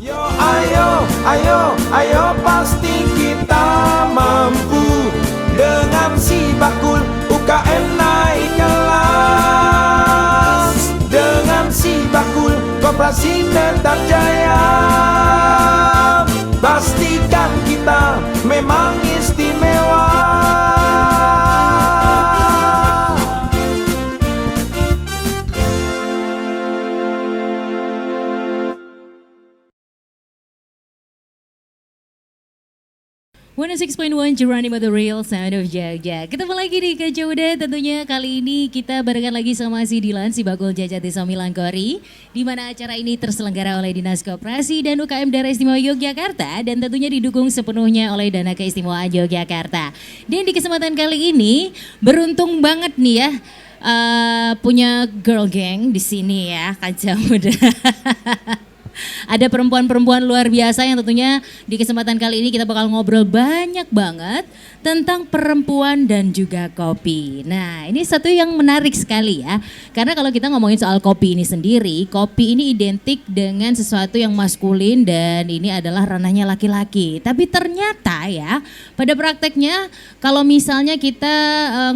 Yo ayo, ayo, ayo pasti kita mampu. Dengan si bakul UKM naik kelas. Dengan si bakul koperasi tetap jaya. Pastikan kita memang istimewa. One 6.1 Geronimo The Real Sound of Jogja. Ketemu lagi di Kak Joda, tentunya kali ini kita barengan lagi sama si Dilan, si Bakul Jajati Somilangkori, di mana acara ini terselenggara oleh Dinas Koperasi dan UKM Daerah Istimewa Yogyakarta dan tentunya didukung sepenuhnya oleh Dana Keistimewaan Yogyakarta. Dan di kesempatan kali ini beruntung banget nih ya, punya girl gang di sini ya, Kak Joda. Ada perempuan-perempuan luar biasa yang tentunya di kesempatan kali ini kita bakal ngobrol banyak banget tentang perempuan dan juga kopi. Nah, ini satu yang menarik sekali ya. Karena kalau kita ngomongin soal kopi ini sendiri, kopi ini identik dengan sesuatu yang maskulin dan ini adalah ranahnya laki-laki. Tapi ternyata ya, pada prakteknya kalau misalnya kita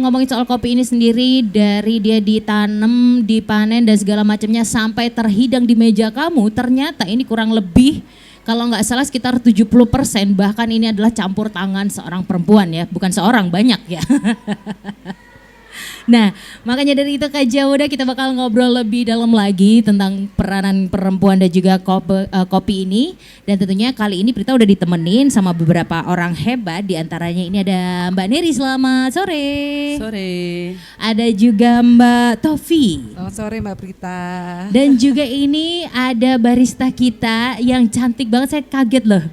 ngomongin soal kopi ini sendiri dari dia ditanam, dipanen dan segala macamnya sampai terhidang di meja kamu, ternyata ini kurang lebih kalau nggak salah sekitar 70%, bahkan ini adalah campur tangan seorang perempuan ya, bukan seorang, banyak ya. Nah, makanya dari itu Kak Joda kita bakal ngobrol lebih dalam lagi tentang peranan perempuan dan juga kopi ini. Dan tentunya kali ini Prita udah ditemenin sama beberapa orang hebat, diantaranya ini ada Mbak Neri, selamat sore. Sore. Ada juga Mbak Tofi. Selamat sore Mbak Prita. Dan juga ini ada barista kita yang cantik banget, saya kaget loh.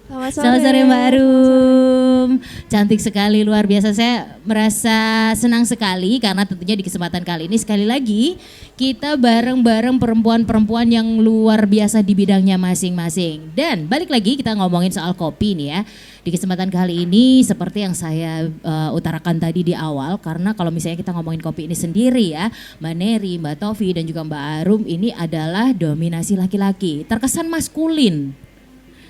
Selamat sore Mbak Arum. Cantik sekali, luar biasa. Saya merasa senang sekali karena tentunya di kesempatan kali ini sekali lagi kita bareng-bareng perempuan-perempuan yang luar biasa di bidangnya masing-masing. Dan balik lagi kita ngomongin soal kopi nih ya. Di kesempatan kali ini seperti yang saya utarakan tadi di awal, karena kalau misalnya kita ngomongin kopi ini sendiri ya, Mbak Neri, Mbak Tofi dan juga Mbak Arum ini adalah dominasi laki-laki, terkesan maskulin.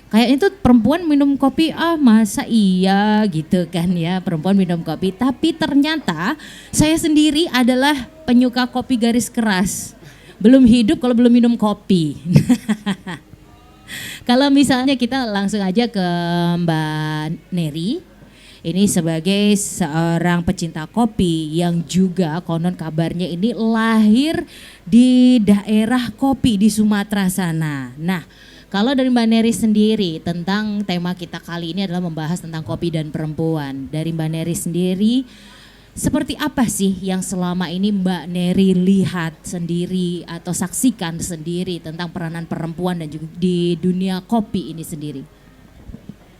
Kayak itu perempuan minum kopi, masa iya gitu kan ya, perempuan minum kopi. Tapi ternyata saya sendiri adalah penyuka kopi garis keras. Belum hidup kalau belum minum kopi. Kalau misalnya kita langsung aja ke Mbak Neri. Ini sebagai seorang pecinta kopi yang juga konon kabarnya ini lahir di daerah kopi di Sumatera sana. Nah, kalau dari Mbak Neri sendiri tentang tema kita kali ini adalah membahas tentang kopi dan perempuan. Dari Mbak Neri sendiri, seperti apa sih yang selama ini Mbak Neri lihat sendiri atau saksikan sendiri tentang peranan perempuan dan juga di dunia kopi ini sendiri?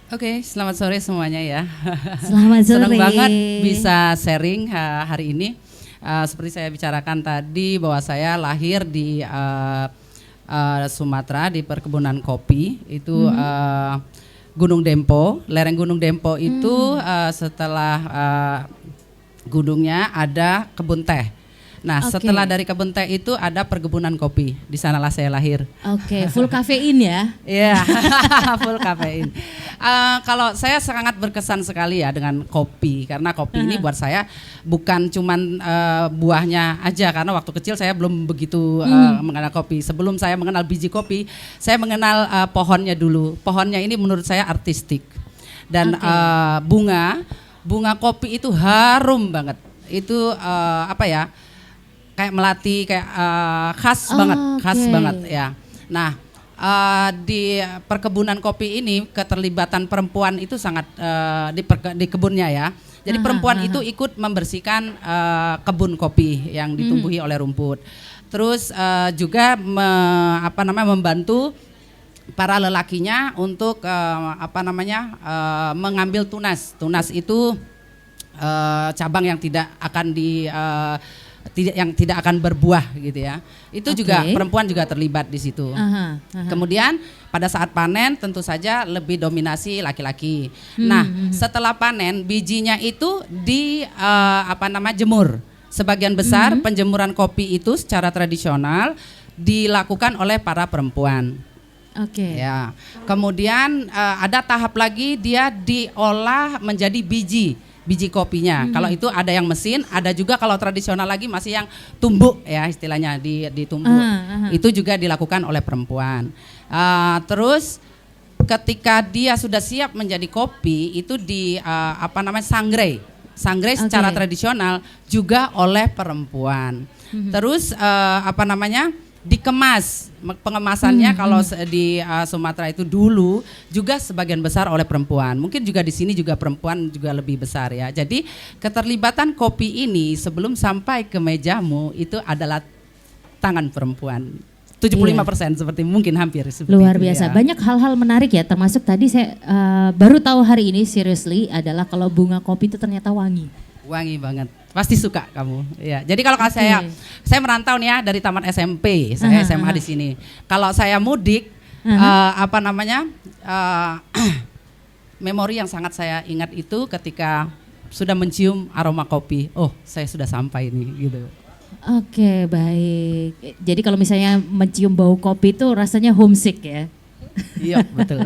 Oke, selamat sore semuanya ya. Selamat sore. Senang banget bisa sharing hari ini. Seperti saya bicarakan tadi bahwa saya lahir di Sumatera di perkebunan kopi itu Gunung Dempo, lereng Gunung Dempo itu setelah gunungnya ada kebun teh. Nah, setelah dari kebun teh itu ada perkebunan kopi. Di sanalah saya lahir. Oke, full kafein ya? Iya, full kafein. Kalau saya sangat berkesan sekali ya dengan kopi, karena kopi ini buat saya bukan cuman buahnya aja, karena waktu kecil saya belum begitu mengenal kopi. Sebelum saya mengenal biji kopi, saya mengenal pohonnya dulu. Pohonnya ini menurut saya artistik dan bunga kopi itu harum banget. Itu apa ya? Kayak melati, kayak khas banget ya. Nah, di perkebunan kopi ini keterlibatan perempuan itu sangat di kebunnya ya. Jadi perempuan itu ikut membersihkan kebun kopi yang ditumbuhi oleh rumput. Terus juga membantu para lelakinya untuk mengambil tunas. Tunas itu cabang yang tidak akan tidak akan berbuah gitu ya. Itu juga perempuan juga terlibat di situ. Kemudian pada saat panen tentu saja lebih dominasi laki-laki. Nah, setelah panen bijinya itu jemur. Sebagian besar penjemuran kopi itu secara tradisional dilakukan oleh para perempuan. Oke. Ya. Kemudian ada tahap lagi dia diolah menjadi biji kopinya. Kalau itu ada yang mesin, ada juga kalau tradisional lagi masih yang tumbuk ya istilahnya ditumbuk. Itu juga dilakukan oleh perempuan. Terus ketika dia sudah siap menjadi kopi itu sangrai secara tradisional juga oleh perempuan. Terus dikemas, pengemasannya kalau di Sumatera itu dulu juga sebagian besar oleh perempuan. Mungkin juga di sini juga perempuan juga lebih besar ya. Jadi keterlibatan kopi ini sebelum sampai ke mejamu itu adalah tangan perempuan. 75% seperti mungkin hampir seperti luar itu, biasa. ya. Banyak hal-hal menarik ya, termasuk tadi saya baru tahu hari ini seriously adalah kalau bunga kopi itu ternyata wangi. Wangi banget. Pasti suka kamu. Ya. Jadi kalau saya merantau nih ya dari tamat SMP, saya SMA di sini. Kalau saya mudik memori yang sangat saya ingat itu ketika sudah mencium aroma kopi. Oh, saya sudah sampai ini gitu. Oke, baik. Jadi kalau misalnya mencium bau kopi itu rasanya homesick ya? Iya, betul.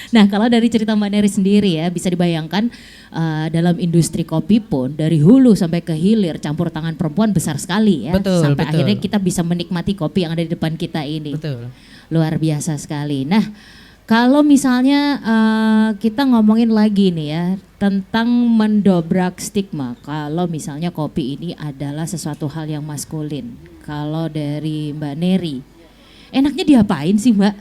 Nah, kalau dari cerita Mbak Neri sendiri ya, bisa dibayangkan dalam industri kopi pun dari hulu sampai ke hilir campur tangan perempuan besar sekali ya. Betul, sampai akhirnya kita bisa menikmati kopi yang ada di depan kita ini. Betul. Luar biasa sekali. Nah, kalau misalnya kita ngomongin lagi nih ya tentang mendobrak stigma kalau misalnya kopi ini adalah sesuatu hal yang maskulin. Kalau dari Mbak Neri, enaknya diapain sih Mbak?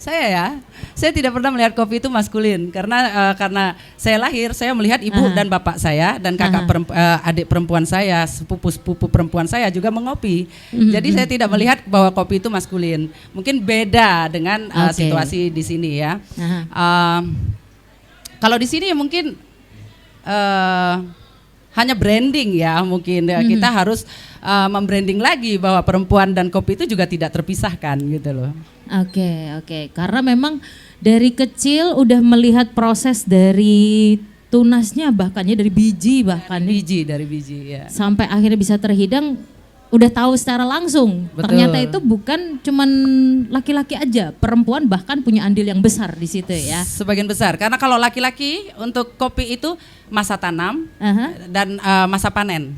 Saya tidak pernah melihat kopi itu maskulin karena saya lahir saya melihat ibu dan bapak saya dan kakak adik perempuan saya, sepupu perempuan saya juga mengopi. Jadi saya tidak melihat bahwa kopi itu maskulin. Mungkin beda dengan situasi di sini ya. Kalau di sini mungkin hanya branding ya mungkin kita harus membranding lagi bahwa perempuan dan kopi itu juga tidak terpisahkan gitu loh. Oke. Karena memang dari kecil udah melihat proses dari tunasnya bahkannya dari biji dari biji ya. Sampai akhirnya bisa terhidang udah tahu secara langsung. Betul. Ternyata itu bukan cuman laki-laki aja, perempuan bahkan punya andil yang besar di situ ya. Sebagian besar karena kalau laki-laki untuk kopi itu masa tanam dan masa panen.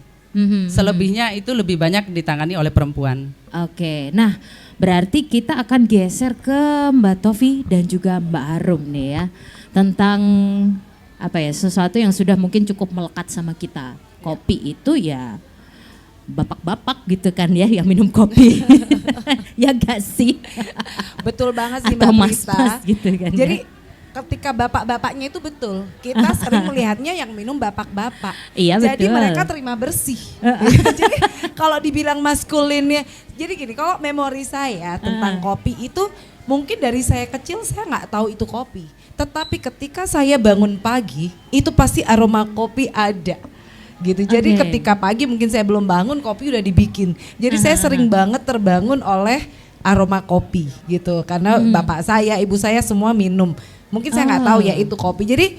Selebihnya itu lebih banyak ditangani oleh perempuan. Oke, nah berarti kita akan geser ke Mbak Tovi dan juga Mbak Arum nih ya. Tentang sesuatu yang sudah mungkin cukup melekat sama kita. Kopi itu ya bapak-bapak gitu kan ya yang minum kopi. Ya gak sih? Betul banget sih Mbak Mbak Prita. Prita. Gitu kan. Jadi ketika bapak-bapaknya itu betul, kita sering melihatnya yang minum bapak-bapak. Iya, jadi betul. mereka terima bersih. Jadi kalau dibilang maskulinnya, jadi gini, kalau memori saya tentang kopi itu mungkin dari saya kecil saya nggak tahu itu kopi. Tetapi ketika saya bangun pagi, itu pasti aroma kopi ada. Gitu. Jadi ketika pagi mungkin saya belum bangun, kopi udah dibikin. Jadi saya sering banget terbangun oleh aroma kopi gitu. Karena bapak saya, ibu saya semua minum. Mungkin saya nggak tahu ya itu kopi. Jadi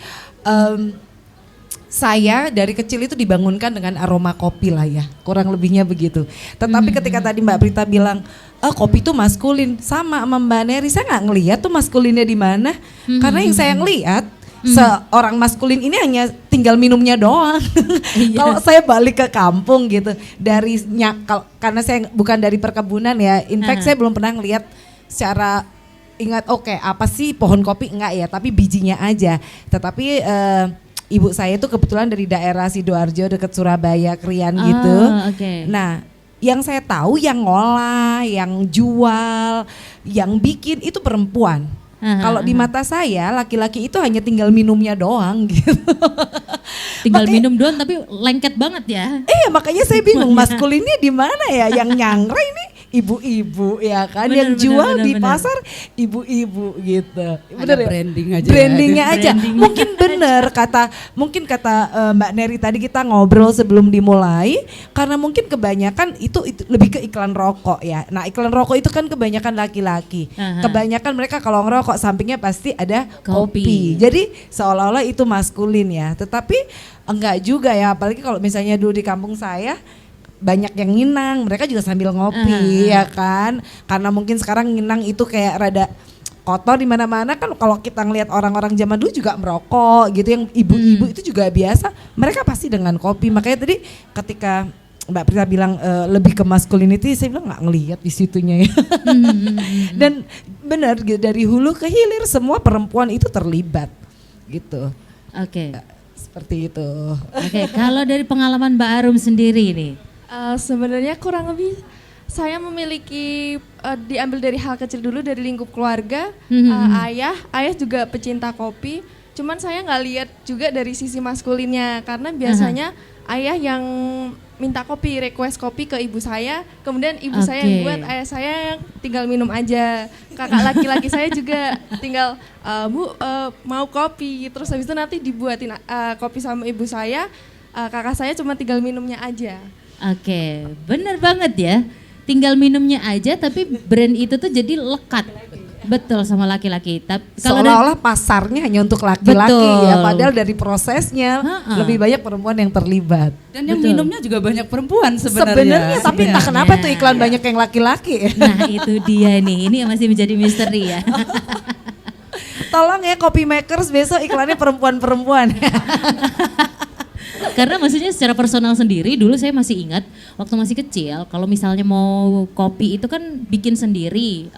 saya dari kecil itu dibangunkan dengan aroma kopi lah ya, kurang lebihnya begitu. Tetapi ketika tadi Mbak Prita bilang, kopi itu maskulin, sama Mbak Neri, saya nggak ngelihat tuh maskulinnya di mana. Karena yang saya ngelihat seorang maskulin ini hanya tinggal minumnya doang. Kalau saya balik ke kampung gitu, karena saya bukan dari perkebunan ya, in fact saya belum pernah ngelihat secara ingat apa sih pohon kopi enggak ya, tapi bijinya aja. Tetapi ibu saya itu kebetulan dari daerah Sidoarjo dekat Surabaya, Krian gitu. Nah, yang saya tahu yang ngolah, yang jual, yang bikin itu perempuan. Kalau di mata saya laki-laki itu hanya tinggal minumnya doang gitu. Tinggal minum doang tapi lengket banget ya. Makanya saya bingung maskulinnya di mana ya, yang nyangre ini ibu-ibu ya kan, yang jual di pasar ibu-ibu gitu. Ada branding aja. Brandingnya aja. Mungkin benar kata Mbak Neri tadi kita ngobrol sebelum dimulai, karena mungkin kebanyakan itu lebih ke iklan rokok ya. Nah, iklan rokok itu kan kebanyakan laki-laki. Kebanyakan mereka kalau ngerokok sampingnya pasti ada kopi. Jadi seolah-olah itu maskulin ya. Tetapi enggak juga ya, apalagi kalau misalnya dulu di kampung saya banyak yang nginang, mereka juga sambil ngopi ya kan. Karena mungkin sekarang nginang itu kayak rada kotor di mana-mana kan. Kalau kita ngelihat orang-orang zaman dulu juga merokok gitu, yang ibu-ibu itu juga biasa, mereka pasti dengan kopi. Makanya tadi ketika Mbak Prita bilang lebih ke masculinity, saya bilang nggak ngelihat di situnya ya. Dan benar gitu, dari hulu ke hilir semua perempuan itu terlibat gitu. Oke. Seperti itu. Oke, kalau dari pengalaman Mbak Arum sendiri nih. Sebenarnya kurang lebih saya memiliki diambil dari hal kecil dulu, dari lingkup keluarga. Ayah juga pecinta kopi. Cuman saya nggak lihat juga dari sisi maskulinnya, karena biasanya ayah yang minta kopi, request kopi ke ibu saya, kemudian ibu saya yang buat, ayah saya yang tinggal minum aja. Kakak laki-laki saya juga tinggal Bu mau kopi, terus habis itu nanti dibuatin kopi sama ibu saya, kakak saya cuma tinggal minumnya aja. Oke, bener banget ya. Tinggal minumnya aja, tapi brand itu tuh jadi lekat. Betul, sama laki-laki. Seolah-olah pasarnya hanya untuk laki-laki betul. ya, padahal dari prosesnya lebih banyak perempuan yang terlibat. Dan yang minumnya juga banyak perempuan sebenarnya. Sebenarnya, tapi entah kenapa tuh iklan banyak yang laki-laki. Nah itu dia nih, ini yang masih menjadi misteri ya. Tolong ya Coffee Makers, besok iklannya perempuan-perempuan. Karena maksudnya secara personal sendiri, dulu saya masih ingat waktu masih kecil, kalau misalnya mau kopi itu kan bikin sendiri,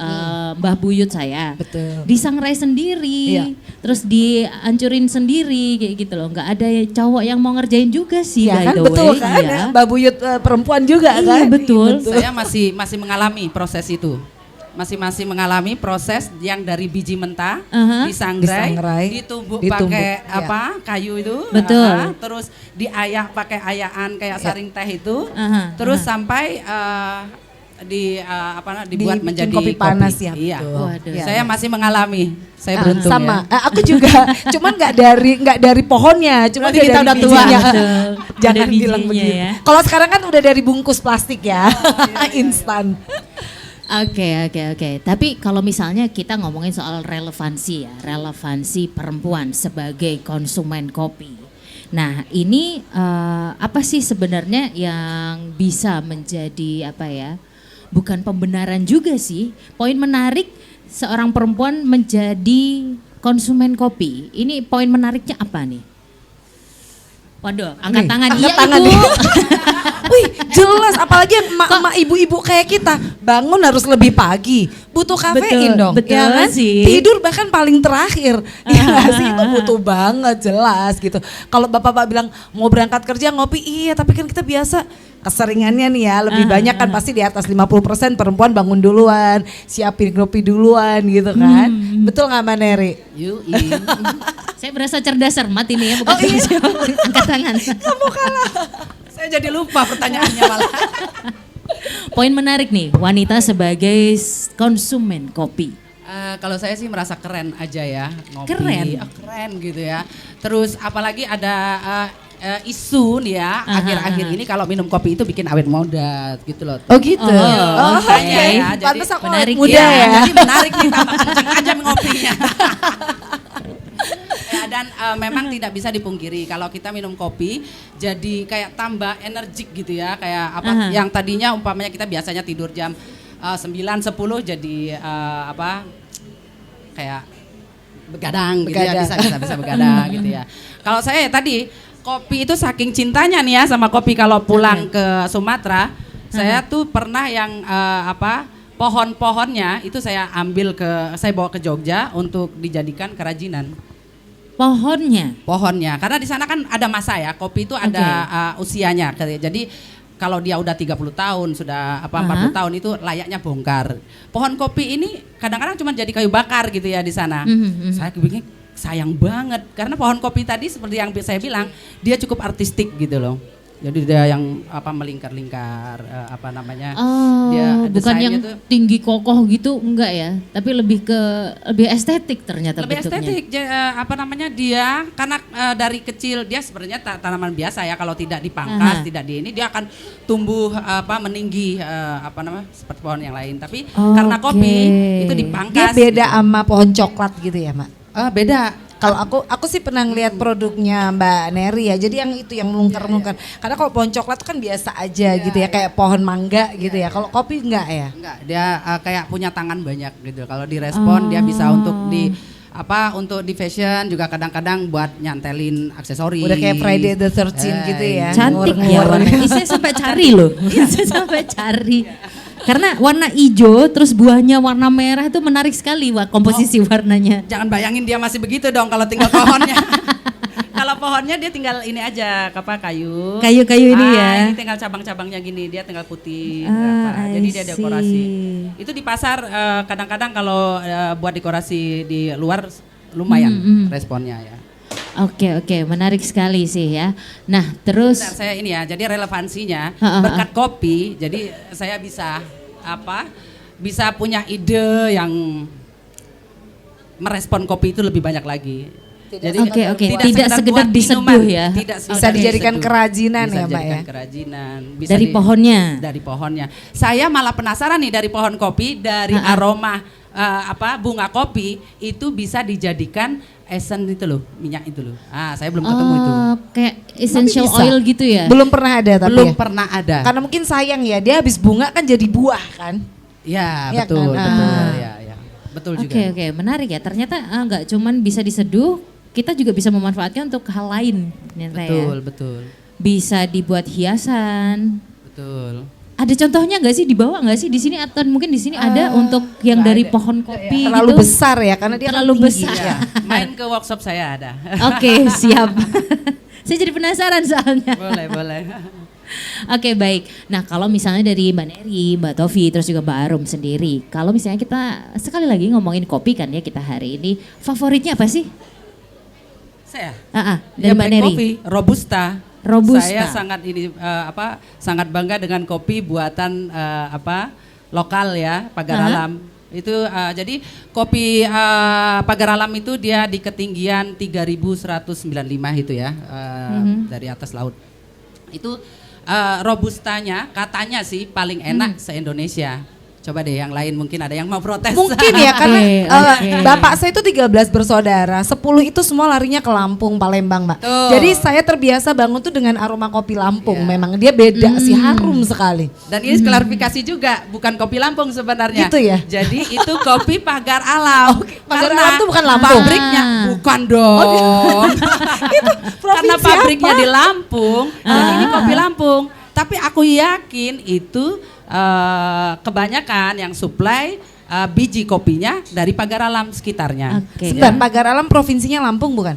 Mbah Buyut saya. Betul. Disangrai sendiri, terus dihancurin sendiri kayak gitu loh. Nggak ada cowok yang mau ngerjain juga sih, Ya by kan, the betul way. kan, Iya. Mbak Buyut perempuan juga Iya, kan. betul. Saya masih mengalami proses itu. Masih mengalami proses yang dari biji mentah disangrai, ditumbuk pakai kayu itu, Betul. terus diayak pakai ayaan kayak saring teh itu, terus sampai dibuat menjadi kopi panas ya. Iya. Waduh. Saya masih mengalami. Saya beruntung sama. ya. Aku juga, cuman nggak dari pohonnya, cuma Berarti kita dari udah tua. bijinya. Betul. Jangan Ada bilang bijinya begitu. ya. Kalau sekarang kan udah dari bungkus plastik ya, instan. Oke. Tapi kalau misalnya kita ngomongin soal relevansi ya, relevansi perempuan sebagai konsumen kopi. Nah ini apa sih sebenarnya yang bisa menjadi bukan pembenaran juga sih, poin menarik seorang perempuan menjadi konsumen kopi. Ini poin menariknya apa nih? Waduh, angkat tangan. Angkat Iya tangan Ibu. ya. Wih, jelas, apalagi yang emak-emak ibu-ibu kayak kita bangun harus lebih pagi, butuh kafein dong, betul ya kan? sih. Tidur bahkan paling terakhir, ya nggak sih, itu butuh banget, jelas gitu. Kalau bapak-bapak bilang mau berangkat kerja ngopi, iya, tapi kan kita biasa keseringannya nih ya, lebih banyak kan pasti di atas 50% perempuan bangun duluan, siapin kopi duluan gitu kan, betul nggak Mbak Neri? Saya berasa cerdas cermat ini ya, bukan angkat tangan. Kamu kalah. Saya jadi lupa pertanyaannya malah. Poin menarik nih, wanita sebagai konsumen kopi. Kalau saya sih merasa keren aja ya ngopi. Keren? Keren gitu ya. Terus apalagi ada isu nih ya, akhir-akhir ini kalau minum kopi itu bikin awet muda gitu loh. Oh gitu. Oh, Oke. ya, jadi Pantes aku menarik awet muda ya. Jadi menarik nih, tambah kenceng aja ngopinya. Dan memang tidak bisa dipungkiri kalau kita minum kopi jadi kayak tambah energik gitu ya, kayak yang tadinya umpamanya kita biasanya tidur jam 9-10 jadi kayak begadang gitu ya, bisa begadang gitu ya. Kalau saya tadi kopi itu saking cintanya nih ya sama kopi, kalau pulang ke Sumatera saya tuh pernah yang pohon-pohonnya itu saya bawa ke Jogja untuk dijadikan kerajinan. Pohonnya, karena di sana kan ada masa ya, kopi itu ada usianya. Jadi kalau dia udah 30 tahun, sudah 40 tahun itu layaknya bongkar. Pohon kopi ini kadang-kadang cuma jadi kayu bakar gitu ya di sana. Saya pikir sayang banget karena pohon kopi tadi seperti yang saya bilang, dia cukup artistik gitu loh. Jadi dia yang melingkar-lingkar dia bukan yang tinggi kokoh gitu, enggak ya, tapi lebih estetik ternyata lebih bentuknya. estetik. Dia karena dari kecil dia sebenarnya tanaman biasa ya, kalau tidak dipangkas, tidak dia akan tumbuh meninggi seperti pohon yang lain. Tapi karena kopi itu dipangkas. Dia beda sama pohon coklat gitu ya, Mak? Beda. Kalau aku sih pernah ngeliat produknya Mbak Neri ya. Jadi yang itu yang melungker-melungker. Karena kalau pohon coklat tuh kan biasa aja gitu ya, kayak pohon mangga gitu ya. Kalau kopi enggak ya? Enggak, dia kayak punya tangan banyak gitu. Kalau direspon dia bisa untuk untuk di fashion juga kadang-kadang buat nyantelin aksesoris. Udah kayak Friday the 13 gitu ya. Cantik ya warnanya. Saya sampai cari loh. Saya sampai cari. Karena warna hijau terus buahnya warna merah itu menarik sekali komposisi warnanya. Jangan bayangin dia masih begitu dong kalau tinggal pohonnya. Kalau pohonnya dia tinggal ini aja, kayu. Kayu-kayu ini ya. Ini tinggal cabang-cabangnya gini, dia tinggal putih. Jadi dia I dekorasi. see. Itu di pasar kadang-kadang kalau buat dekorasi di luar lumayan responnya ya. Oke, menarik sekali sih ya. Nah, terus Bentar, saya ini ya, jadi relevansinya Ha. berkat kopi, jadi saya bisa punya ide yang merespon kopi itu lebih banyak lagi. Jadi Oke. Tidak sekedar buat diseduh minuman, ya. tidak Bisa sekedar dijadikan diseduh. kerajinan Bisa ya, Mbak dijadikan ya? kerajinan. Bisa Dari pohonnya? Dari pohonnya. Saya malah penasaran nih dari pohon kopi, dari aroma bunga kopi itu bisa dijadikan esen itu loh, minyak itu loh. Saya belum ketemu itu. Kayak essential Tapi bisa. oil gitu ya. Belum pernah ada tapi Belum ya? pernah ada. Karena mungkin sayang ya, dia habis bunga kan jadi buah kan. Ya, Ya betul, kan? betul. Ya. Betul juga. Oke, menarik ya. Ternyata nggak cuman bisa diseduh, kita juga bisa memanfaatkan untuk hal lain. Ternyata ya. Betul. Bisa dibuat hiasan. Betul. Ada contohnya nggak sih, dibawa nggak sih di sini, atau mungkin di sini ada untuk yang dari pohon kopi Terlalu gitu? besar ya, karena dia kan Terlalu tinggi. besar. Ya, main ke workshop saya ada. Oke, siap. Saya jadi penasaran soalnya. boleh. Oke, baik. Nah, kalau misalnya dari Mbak Neri, Mbak Tovi, terus juga Mbak Arum sendiri, kalau misalnya kita sekali lagi ngomongin kopi kan ya kita hari ini, favoritnya apa sih? Saya. Dari Ya, Mbak black Neri. coffee, Robusta. Robusta. Saya sangat sangat bangga dengan kopi buatan lokal ya, Pagar Alam. Itu jadi kopi Pagar Alam itu dia di ketinggian 3195 itu ya, dari atas laut. Itu robustanya katanya sih paling enak se-Indonesia. Coba deh yang lain mungkin ada yang mau protes. Mungkin ya karena Oke. bapak saya itu 13 bersaudara, 10 itu semua larinya ke Lampung, Palembang, Mbak. Tuh. Jadi saya terbiasa bangun tuh dengan aroma kopi Lampung. Memang dia beda sih, harum sekali. Dan ini klarifikasi juga, bukan kopi Lampung sebenarnya. Gitu ya? Jadi itu kopi Pagar Alam. Pagar Karena Alam tuh bukan Lampung? Pabriknya bukan dong. Karena provinsi pabriknya apa? di Lampung, dan ini kopi Lampung. Tapi aku yakin itu kebanyakan yang supply biji kopinya dari Pagar Alam sekitarnya. Oke. Sebentar, Pagar Alam provinsinya Lampung bukan?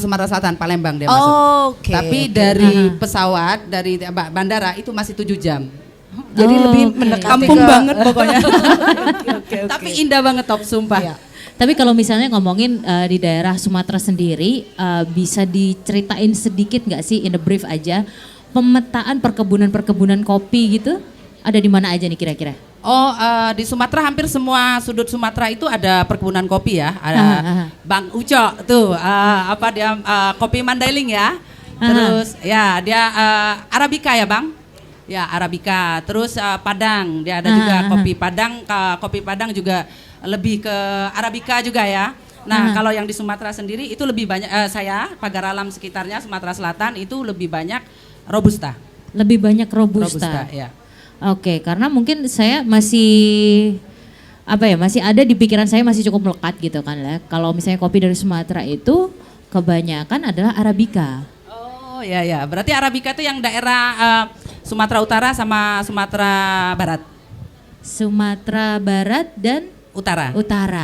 Sumatera Selatan, Palembang dia masuk. Oke. Tapi dari pesawat, dari bandara itu masih 7 jam. Jadi lebih Oke. mendekati Kampung ke- banget pokoknya. Oke. Tapi indah banget top sumpah. Iya. Tapi kalau misalnya ngomongin di daerah Sumatera sendiri, bisa diceritain sedikit nggak sih, in the brief aja, pemetaan perkebunan kopi gitu, ada di mana aja nih kira-kira? Di Sumatera hampir semua sudut Sumatera itu ada perkebunan kopi ya. Ada Bang Uco tuh kopi Mandailing ya. Terus ya dia Arabica ya Bang. Ya Arabica. Terus Padang dia ada juga kopi Padang. Kopi Padang juga lebih ke Arabica juga ya. Nah kalau yang di Sumatera sendiri itu lebih banyak saya Pagar Alam sekitarnya Sumatera Selatan itu lebih banyak Robusta. Lebih banyak Robusta. Ya. Oke, karena mungkin saya masih masih ada di pikiran saya, masih cukup melekat gitu kan ya. Kalau misalnya kopi dari Sumatera itu kebanyakan adalah Arabica. Oh ya. Berarti Arabica itu yang daerah Sumatera Utara sama Sumatera Barat. Sumatera Barat dan Utara.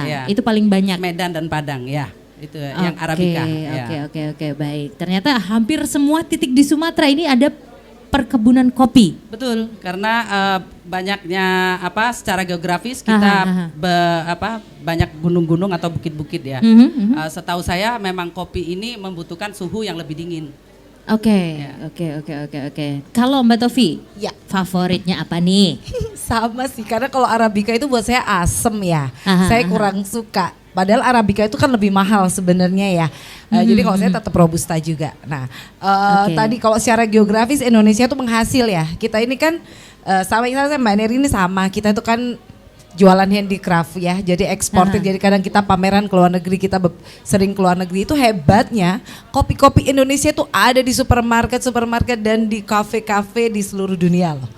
Ya. Itu paling banyak. Medan dan Padang ya. Itu yang Arabica. Ya. Oke, baik. Ternyata hampir semua titik di Sumatera ini ada perkebunan kopi. Betul, karena banyaknya secara geografis kita banyak gunung-gunung atau bukit-bukit ya. Setahu saya memang kopi ini membutuhkan suhu yang lebih dingin. Oke. Kalau Mbak Tovi, Ya. favoritnya apa nih? Sama sih, karena kalau Arabica itu buat saya asem ya. Aha, Saya kurang suka. Padahal Arabica itu kan lebih mahal sebenarnya ya. Jadi kalau saya tetap Robusta juga. Nah, Oke. tadi kalau secara geografis Indonesia tuh penghasil ya. Kita ini kan sama Mbak Neri ini sama. Kita itu kan jualan handicraft ya, jadi eksportir. Jadi kadang kita pameran ke luar negeri, kita sering ke luar negeri. Itu hebatnya kopi-kopi Indonesia itu ada di supermarket dan di kafe-kafe di seluruh dunia loh.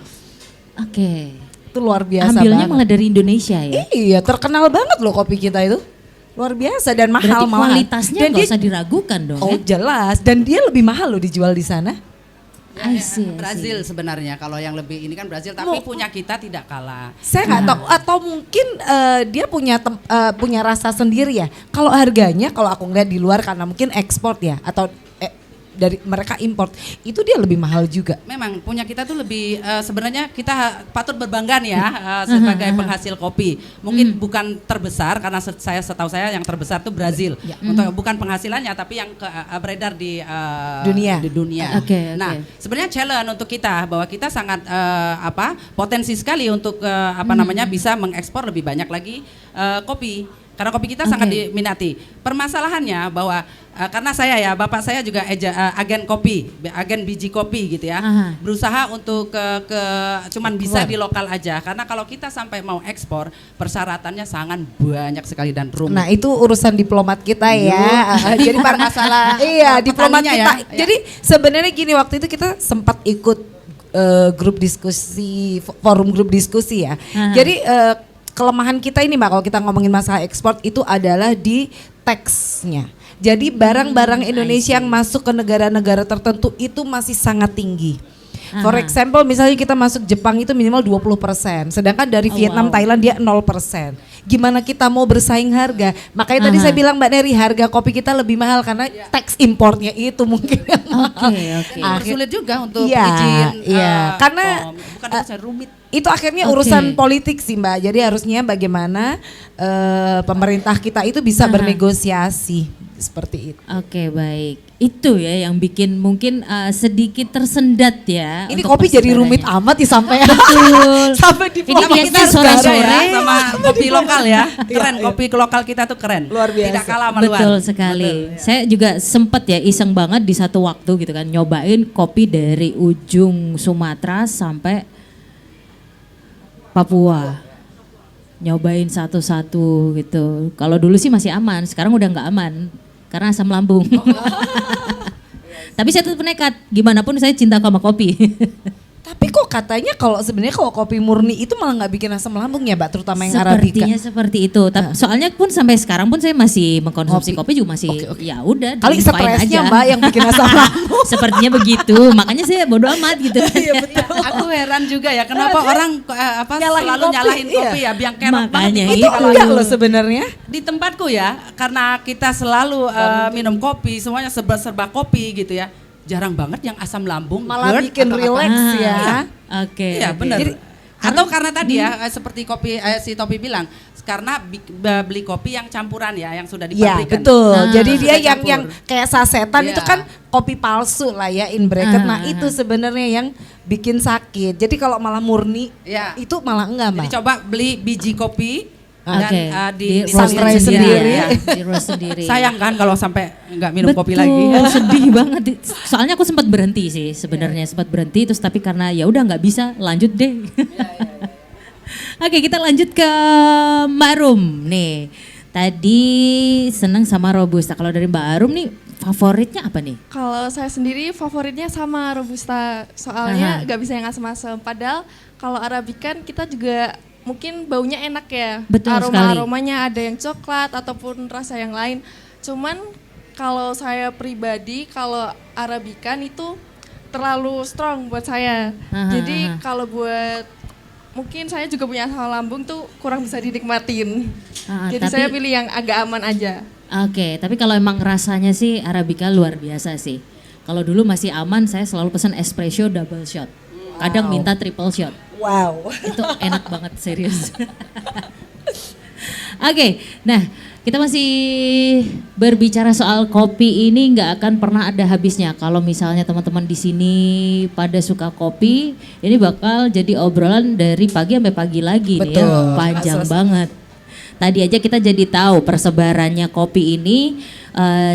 Oke. Itu luar biasa Ambilnya banget. malah dari Indonesia ya. Iya, terkenal banget loh kopi kita itu. Luar biasa dan mahal Berarti malahan. kualitasnya Dan nggak dia- usah diragukan dong Oh ya. jelas, dan dia lebih mahal loh dijual di sana. I see. Brazil sebenarnya kalau yang lebih ini kan Brazil, tapi punya kita tidak kalah. Saya nggak tahu, atau mungkin dia punya rasa sendiri ya. Kalau harganya, kalau aku ngeliat di luar karena mungkin ekspor ya, atau dari mereka import, itu dia lebih mahal juga. Memang punya kita tuh lebih sebenarnya kita patut berbangga nih ya sebagai penghasil kopi. Mungkin bukan terbesar karena setahu saya yang terbesar tuh Brazil. Untuk bukan penghasilannya tapi yang beredar di Dunia. Di dunia. Oke. Nah, sebenarnya challenge untuk kita bahwa kita sangat potensi sekali untuk bisa mengekspor lebih banyak lagi kopi. Karena kopi kita sangat diminati. Permasalahannya bahwa karena saya ya, bapak saya juga agen kopi, agen biji kopi gitu ya. Berusaha untuk cuman bisa di lokal aja. Karena kalau kita sampai mau ekspor, persyaratannya sangat banyak sekali dan rumit. Nah itu urusan diplomat kita ya. Jadi para masalah iya diplomat petaninya kita. ya. Jadi sebenarnya gini, waktu itu kita sempat ikut grup diskusi, forum grup diskusi ya. Jadi kelemahan kita ini Mbak, kalau kita ngomongin masalah ekspor itu adalah di teksnya. Jadi barang-barang Indonesia yang masuk ke negara-negara tertentu itu masih sangat tinggi. For example, misalnya kita masuk Jepang itu minimal 20%, sedangkan dari Vietnam, Thailand dia 0%. Gimana kita mau bersaing harga? Makanya tadi saya bilang Mbak Neri, harga kopi kita lebih mahal karena teks importnya itu mungkin yang mahal. Sulit juga untuk Iya, izin. iya. Karena bukan urusan rumit. itu akhirnya urusan politik sih Mbak. Jadi harusnya bagaimana pemerintah kita itu bisa bernegosiasi seperti itu. Oke, baik. Itu ya yang bikin mungkin sedikit tersendat ya. Ini untuk kopi jadi persebarannya. rumit amat ya sampai Betul. sampai di Ini biasanya sore-sore sama kopi lokal ya. Keren, kopi lokal kita tuh keren. Luar biasa. Tidak kalah sama luar. Betul sekali. Saya juga sempet ya iseng banget di satu waktu gitu kan nyobain kopi dari ujung Sumatera sampai Papua. Nyobain satu-satu gitu. Kalau dulu sih masih aman, sekarang udah nggak aman karena asam lambung. Tapi saya tetap nekat, gimana pun saya cinta sama kopi. Tapi kok katanya kalau sebenarnya kalau kopi murni itu malah nggak bikin asam lambung ya Mbak, terutama yang Arabica. Sepertinya seperti itu. Soalnya pun sampai sekarang pun saya masih mengkonsumsi kopi juga masih ya udah. Kali fine stresnya aja. Mbak yang bikin asam lambung. Sepertinya begitu. Makanya saya bodo amat gitu. Iya betul. Aku heran juga ya kenapa orang selalu kopi, nyalahin iya. kopi ya, biang kerok banget. Makanya Itu Itu Itu. enggak loh sebenarnya. di tempatku ya, karena kita selalu minum kopi, semuanya serba kopi gitu ya. Jarang banget yang asam lambung, Malah GERD bikin atau apa. relax ya. Oke. Iya oke. benar. Jadi- Atau karena tadi ya seperti kopi si Topi bilang, karena beli kopi yang campuran ya, yang sudah Iya dipabrikan. betul. Jadi Sudah dia campur. yang kayak sasetan Iya. itu kan kopi palsu lah ya in bracket. Nah itu sebenarnya yang bikin sakit. Jadi kalau malah murni Iya. itu malah enggak Mbak. Jadi coba beli biji kopi dan Oke. di roasting sangrai sendiri. ya. Di roast sendiri. Sayang kan kalau sampai nggak minum kopi Betul, lagi. sedih banget. Soalnya aku sempat berhenti sih sebenarnya, sempat berhenti terus tapi karena ya udah nggak bisa lanjut deh. Oke, kita lanjut ke Mbak Rum nih. Tadi seneng sama Robusta. Kalau dari Mbak Arum nih favoritnya apa nih? Kalau saya sendiri favoritnya sama Robusta, soalnya nggak bisa yang asam-asam. Padahal kalau Arabican kita juga mungkin baunya enak ya. Betul sekali. Aroma-aromanya ada yang coklat ataupun rasa yang lain. Cuman kalau saya pribadi kalau Arabican itu terlalu strong buat saya. Jadi kalau buat mungkin saya juga punya asam lambung tuh kurang bisa dinikmatin. Jadi tapi- saya pilih yang agak aman aja. Oke, tapi kalau emang rasanya sih Arabica luar biasa sih. Kalau dulu masih aman, saya selalu pesan espresso double shot. Kadang minta triple shot. Wow. Itu enak banget, serius. Oke, nah kita masih berbicara soal kopi ini nggak akan pernah ada habisnya. Kalau misalnya teman-teman di sini pada suka kopi, ini bakal jadi obrolan dari pagi sampai pagi lagi nih ya. Betul. Panjang banget. Tadi aja kita jadi tahu persebarannya kopi ini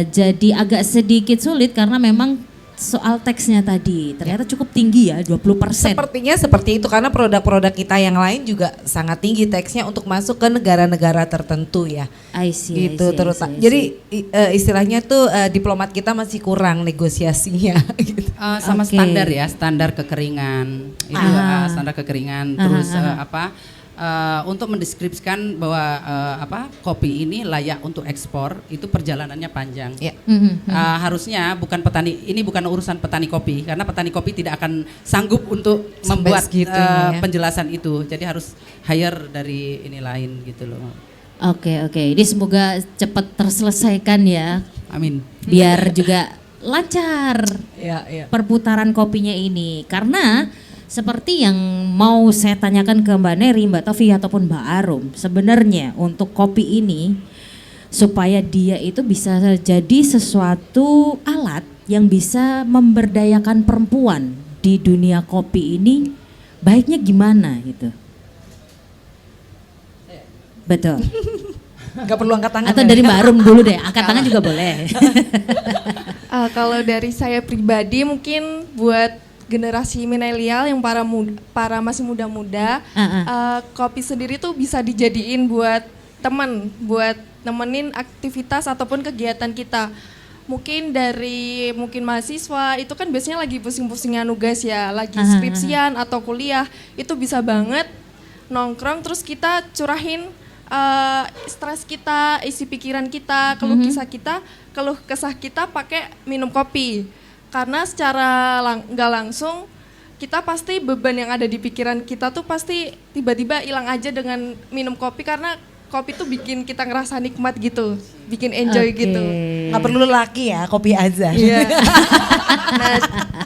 jadi agak sedikit sulit karena memang soal teksnya tadi, ternyata cukup tinggi ya, 20%. Sepertinya seperti itu karena produk-produk kita yang lain juga sangat tinggi teksnya untuk masuk ke negara-negara tertentu ya. I see, Gitu terutama. Jadi istilahnya tuh diplomat kita masih kurang negosiasinya. Gitu. Sama Oke. standar ya, standar kekeringan. Itu standar kekeringan. Terus untuk mendeskripsikan bahwa kopi ini layak untuk ekspor, itu perjalanannya panjang. Ya. Harusnya bukan petani, ini bukan urusan petani kopi, karena petani kopi tidak akan sanggup untuk Sampai membuat segitunya ya. penjelasan itu. Jadi harus hire dari ini lain gitu loh. Oke, ini semoga cepat terselesaikan ya, Amin. biar juga lancar Ya. perputaran kopinya ini. Karena seperti yang mau saya tanyakan ke Mbak Neri, Mbak Tofi ataupun Mbak Arum, sebenarnya untuk kopi ini supaya dia itu bisa jadi sesuatu alat yang bisa memberdayakan perempuan di dunia kopi ini, baiknya gimana gitu? Betul. Gak perlu angkat tangan. Atau ya? dari Mbak Arum dulu deh, angkat tangan juga boleh. Kalau dari saya pribadi mungkin buat generasi milenial yang para masih muda-muda, kopi sendiri tuh bisa dijadiin buat teman, buat nemenin aktivitas ataupun kegiatan kita. Mungkin mahasiswa itu kan biasanya lagi pusing-pusingnya nugas ya, lagi skripsian atau kuliah, itu bisa banget nongkrong terus kita curahin stres kita, isi pikiran kita, keluh kesah kita pakai minum kopi. Karena secara nggak langsung kita pasti beban yang ada di pikiran kita tuh pasti tiba-tiba hilang aja dengan minum kopi, karena kopi tuh bikin kita ngerasa nikmat gitu, bikin enjoy gitu. Gak perlu laki ya, kopi aja. Iya. Nah,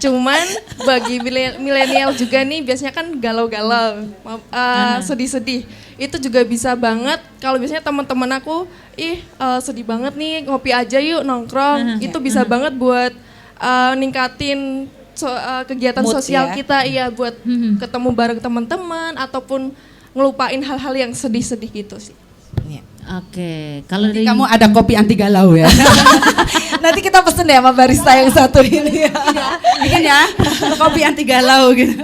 cuman bagi milenial juga nih biasanya kan galau-galau, sedih-sedih. Itu juga bisa banget kalau biasanya teman-teman aku, sedih banget nih, ngopi aja yuk nongkrong. Itu bisa banget buat ningkatin kegiatan Mood sosial ya. kita, buat ketemu bareng teman-teman ataupun ngelupain hal-hal yang sedih-sedih gitu sih. Ya. Oke, kalau dari Kamu ada kopi anti galau ya? Nanti kita pesen ya sama barista yang satu ini ya. Bikin ya, kopi anti galau gitu.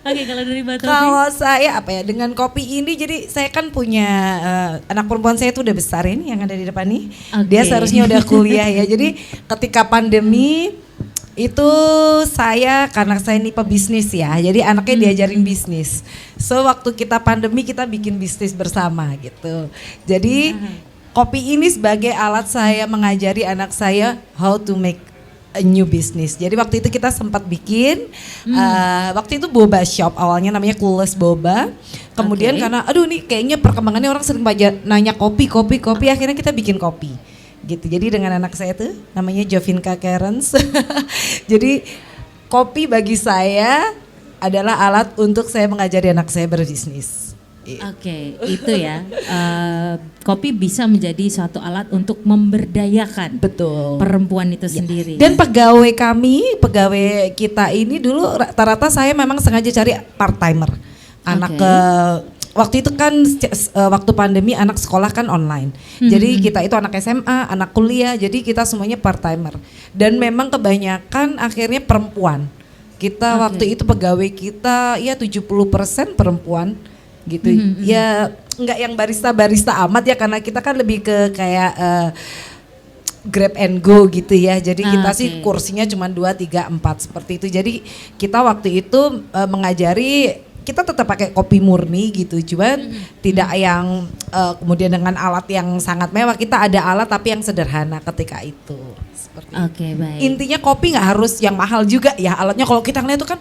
Oke, kalau dari Mbak Tofi. Kalau saya dengan kopi ini, jadi saya kan punya anak perempuan saya tuh udah besar ini yang ada di depan nih. Oke. Dia seharusnya udah kuliah ya. Jadi ketika pandemi itu karena saya ini pebisnis ya, jadi anaknya diajarin bisnis. So waktu kita pandemi kita bikin bisnis bersama gitu. Jadi kopi ini sebagai alat saya mengajari anak saya how to make a new business. Jadi waktu itu kita sempat bikin, waktu itu boba shop awalnya namanya Coolest Boba. Kemudian Oke. karena aduh nih kayaknya perkembangannya orang sering nanya kopi, akhirnya kita bikin kopi. Gitu. Jadi dengan anak saya tuh namanya Jovinka Karens. Jadi kopi bagi saya adalah alat untuk saya mengajari anak saya berbisnis. Oke, itu ya. Kopi bisa menjadi suatu alat untuk memberdayakan Betul. perempuan itu sendiri. Dan pegawai kita ini dulu rata-rata saya memang sengaja cari part timer. Anak waktu itu kan waktu pandemi anak sekolah kan online. Jadi kita itu anak SMA, anak kuliah, jadi kita semuanya part timer. Dan memang kebanyakan akhirnya perempuan. Kita waktu itu pegawai kita ya 70% perempuan gitu. Ya enggak yang barista amat ya, karena kita kan lebih ke kayak grab and go gitu ya. Jadi kita sih kursinya cuma 2, 3, 4 seperti itu. Jadi kita waktu itu mengajari, kita tetap pakai kopi murni gitu, cuman tidak yang kemudian dengan alat yang sangat mewah. Kita ada alat tapi yang sederhana ketika itu. Seperti itu. Oke, baik. Intinya kopi nggak harus yang mahal juga ya alatnya. Kalau kita ngeliat itu kan,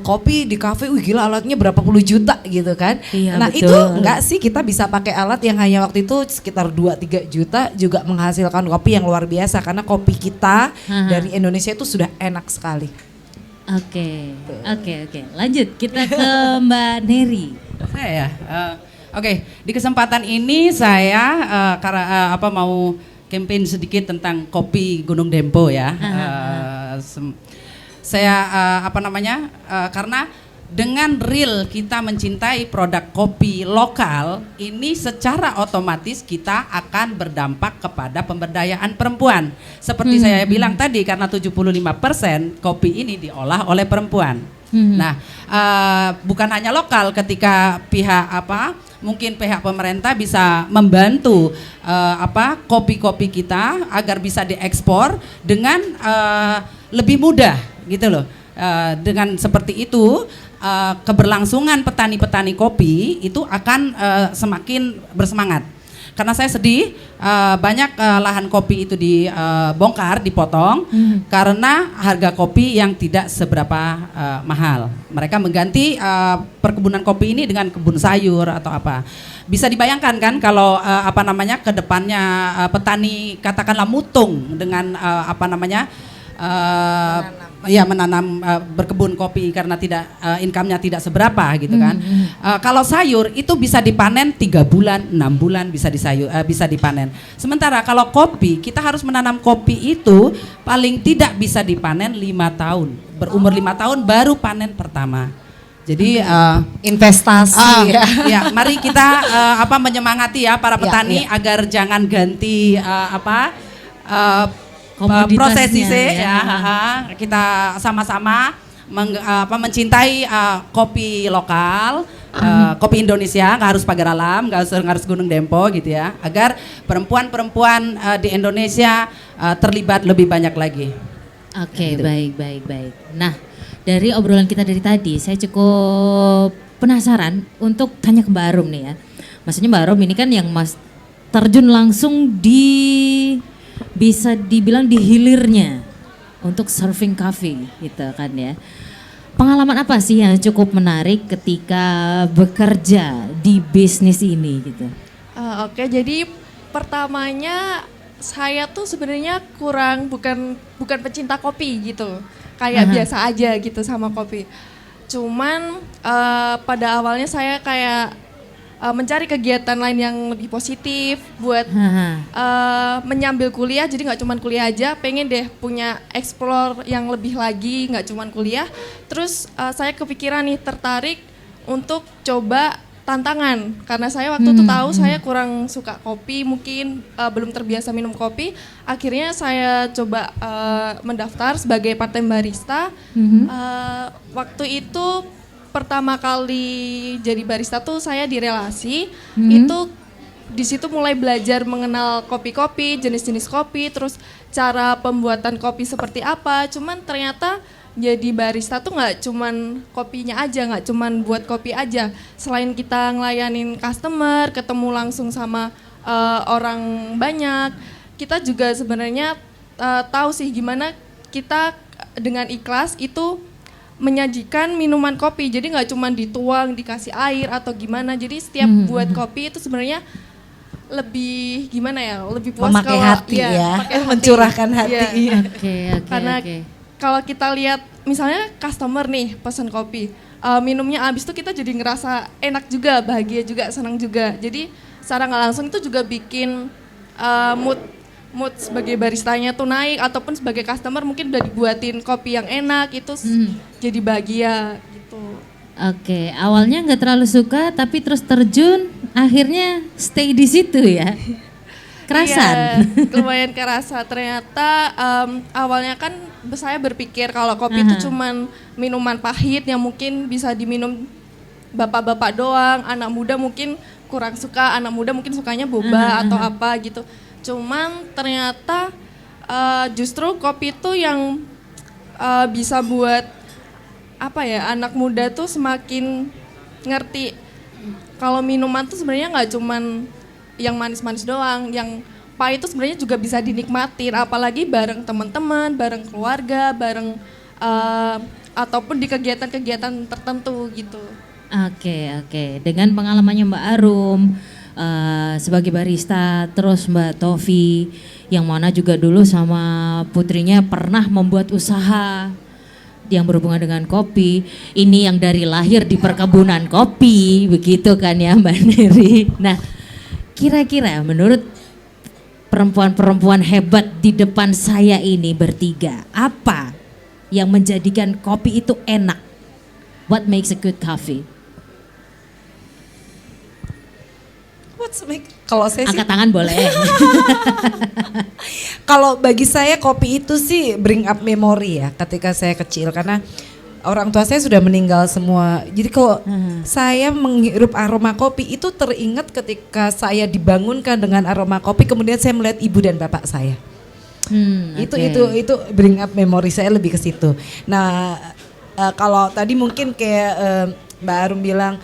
kopi di kafe, gila alatnya berapa puluh juta gitu kan. Iya, Nah betul. itu enggak sih, kita bisa pakai alat yang hanya waktu itu sekitar 2-3 juta juga menghasilkan kopi yang luar biasa. Karena kopi kita dari Indonesia itu sudah enak sekali. Oke. Lanjut kita ke Mbak Neri. Saya ya. Oke, di kesempatan ini saya mau campaign sedikit tentang kopi Gunung Dempo ya. Saya karena dengan real kita mencintai produk kopi lokal, ini secara otomatis kita akan berdampak kepada pemberdayaan perempuan. Seperti saya bilang tadi, karena 75% kopi ini diolah oleh perempuan. Nah, bukan hanya lokal, ketika pihak mungkin pihak pemerintah bisa membantu kopi-kopi kita agar bisa diekspor dengan lebih mudah gitu loh. Dengan seperti itu keberlangsungan petani-petani kopi itu akan semakin bersemangat. Karena saya sedih banyak lahan kopi itu dibongkar, dipotong karena harga kopi yang tidak seberapa mahal. Mereka mengganti perkebunan kopi ini dengan kebun sayur atau apa. Bisa dibayangkan kan kalau ke depannya petani katakanlah mutung dengan menanam berkebun kopi karena tidak income-nya tidak seberapa gitu kan. Kalau sayur itu bisa dipanen 3 bulan, 6 bulan bisa dipanen. Sementara kalau kopi kita harus menanam kopi itu paling tidak bisa dipanen 5 tahun. Berumur 5 tahun baru panen pertama. Jadi investasi ya, mari kita menyemangati ya para petani agar jangan ganti prosesi kita sama-sama mencintai kopi lokal, kopi Indonesia, nggak harus Pagar Alam, nggak harus Gunung Dempo gitu ya, agar perempuan-perempuan di Indonesia terlibat lebih banyak lagi. Oke, gitu. Baik. Nah, dari obrolan kita dari tadi, saya cukup penasaran untuk tanya ke Mbak Arum nih ya. Maksudnya Mbak Arum ini kan yang terjun langsung bisa dibilang di hilirnya untuk serving coffee gitu kan ya. Pengalaman apa sih yang cukup menarik ketika bekerja di bisnis ini gitu? Oke, jadi pertamanya saya tuh sebenarnya bukan pecinta kopi gitu. Kayak biasa aja gitu sama kopi. Cuman pada awalnya saya kayak mencari kegiatan lain yang lebih positif buat menyambil kuliah, jadi nggak cuma kuliah aja, pengen deh punya explore yang lebih lagi, nggak cuma kuliah. Terus saya kepikiran nih, tertarik untuk coba tantangan, karena saya waktu itu tahu saya kurang suka kopi, mungkin belum terbiasa minum kopi. Akhirnya saya coba mendaftar sebagai part-time barista. Waktu itu pertama kali jadi barista tuh saya di relasi, itu di situ mulai belajar mengenal kopi-kopi, jenis-jenis kopi, terus cara pembuatan kopi seperti apa. Cuman ternyata jadi barista tuh nggak cuman kopinya aja, nggak cuman buat kopi aja. Selain kita ngelayanin customer, ketemu langsung sama orang banyak, kita juga sebenarnya tahu sih gimana kita dengan ikhlas itu menyajikan minuman kopi. Jadi nggak cuma dituang, dikasih air atau gimana. Jadi setiap buat kopi itu sebenarnya lebih gimana ya, lebih puas memakai kalau hati mencurahkan hati. Oke. Karena kalau kita lihat misalnya customer nih pesan kopi, minumnya habis itu kita jadi ngerasa enak juga, bahagia juga, senang juga. Jadi secara nggak langsung itu juga bikin mood sebagai baristanya tuh naik, ataupun sebagai customer mungkin udah dibuatin kopi yang enak itu jadi bahagia gitu. Oke, awalnya nggak terlalu suka tapi terus terjun, akhirnya stay di situ ya. Kerasan. Iya, lumayan kerasa. Ternyata awalnya kan saya berpikir kalau kopi itu cuman minuman pahit yang mungkin bisa diminum bapak-bapak doang, anak muda mungkin kurang suka, anak muda mungkin sukanya boba atau apa gitu. Cuman ternyata justru kopi itu yang bisa buat anak muda tuh semakin ngerti kalau minuman tuh sebenarnya nggak cuman yang manis-manis doang, yang pahit itu sebenarnya juga bisa dinikmatin, apalagi bareng teman-teman, bareng keluarga, bareng ataupun di kegiatan-kegiatan tertentu gitu. Oke. Dengan pengalamannya Mbak Arum sebagai barista, terus Mbak Tofi yang mana juga dulu sama putrinya pernah membuat usaha yang berhubungan dengan kopi. Ini yang dari lahir di perkebunan kopi, begitu kan ya Mbak Neri. Nah, kira-kira menurut perempuan-perempuan hebat di depan saya ini bertiga, apa yang menjadikan kopi itu enak? What makes a good coffee? Kalau saya sih, Angkat tangan boleh. kalau bagi saya kopi itu sih bring up memory ya ketika saya kecil, karena orang tua saya sudah meninggal semua. Jadi kalau saya menghirup aroma kopi itu teringat ketika saya dibangunkan dengan aroma kopi, kemudian saya melihat ibu dan bapak saya. Itu bring up memory saya lebih ke situ. Nah, kalau tadi mungkin kayak Mbak Arum bilang,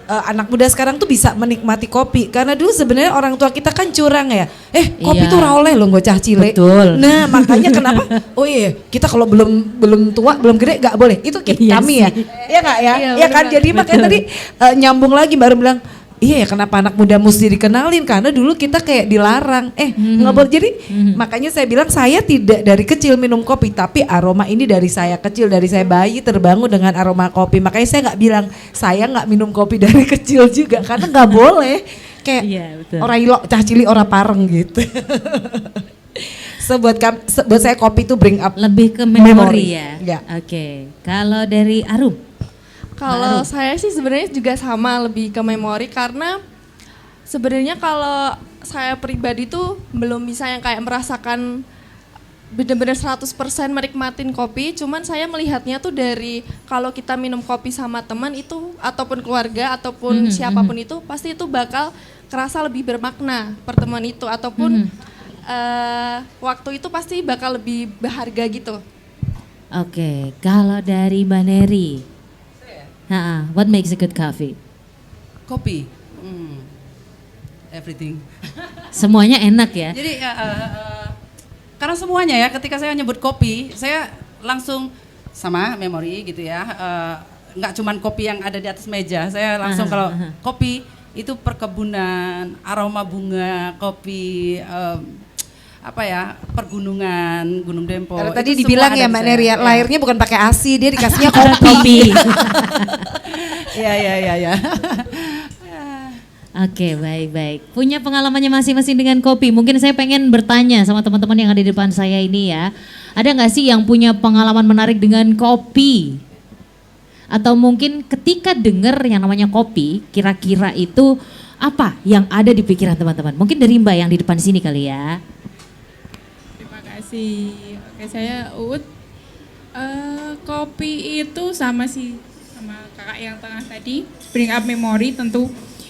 anak muda sekarang tuh bisa menikmati kopi karena dulu sebenarnya orang tua kita kan curang ya. Kopi Iya. tuh ra oleh loh ngocah cile. Betul. Nah, makanya kenapa? Oh iya, kita kalau belum tua, belum gede nggak boleh. Itu Iya kami ya. sih. Iya nggak ya? Iya, Iya kan, benar. jadi makanya tadi nyambung lagi baru bilang, iya ya, kenapa anak muda mesti dikenalin, karena dulu kita kayak dilarang. Nggak boleh. Jadi makanya saya bilang saya tidak dari kecil minum kopi, tapi aroma ini dari saya kecil, dari saya bayi terbangun dengan aroma kopi. Makanya saya nggak bilang saya nggak minum kopi dari kecil juga, karena nggak boleh. Kayak Iya, betul. orang ilo cah cili orang pareng gitu. Buat saya kopi itu bring up Lebih ke Memory. memori ya. Ya. Oke. Kalau dari Arum? Kalau saya sih sebenarnya juga sama, lebih ke memori, karena sebenarnya kalau saya pribadi tuh belum bisa yang kayak merasakan benar-benar 100% menikmatin kopi, cuman saya melihatnya tuh dari kalau kita minum kopi sama teman itu ataupun keluarga ataupun siapapun itu pasti itu bakal kerasa lebih bermakna pertemuan itu, ataupun waktu itu pasti bakal lebih berharga gitu. Oke. Kalau dari Mbak Neri? What makes a good coffee? Kopi. Everything. Semuanya enak ya? Jadi karena semuanya ya, ketika saya nyebut kopi, saya langsung sama memori gitu ya. Nggak cuman kopi yang ada di atas meja, saya langsung kalau kopi itu perkebunan, aroma bunga, kopi pergunungan, Gunung Dempo. Karena tadi Itu dibilang semua ya ada Mbak di Neri saya. ya, lahirnya bukan pakai ASI, dia dikasihnya Ada kopi. Iya. Oke, baik. Punya pengalamannya masing-masing dengan kopi. Mungkin saya pengen bertanya sama teman-teman yang ada di depan saya ini ya. Ada nggak sih yang punya pengalaman menarik dengan kopi? Atau mungkin ketika dengar yang namanya kopi, kira-kira itu apa yang ada di pikiran teman-teman? Mungkin dari Mbak yang di depan sini kali ya. Terima kasih. Oke, saya Uut. Kopi itu sama kakak yang tengah tadi, bring up memory tentu.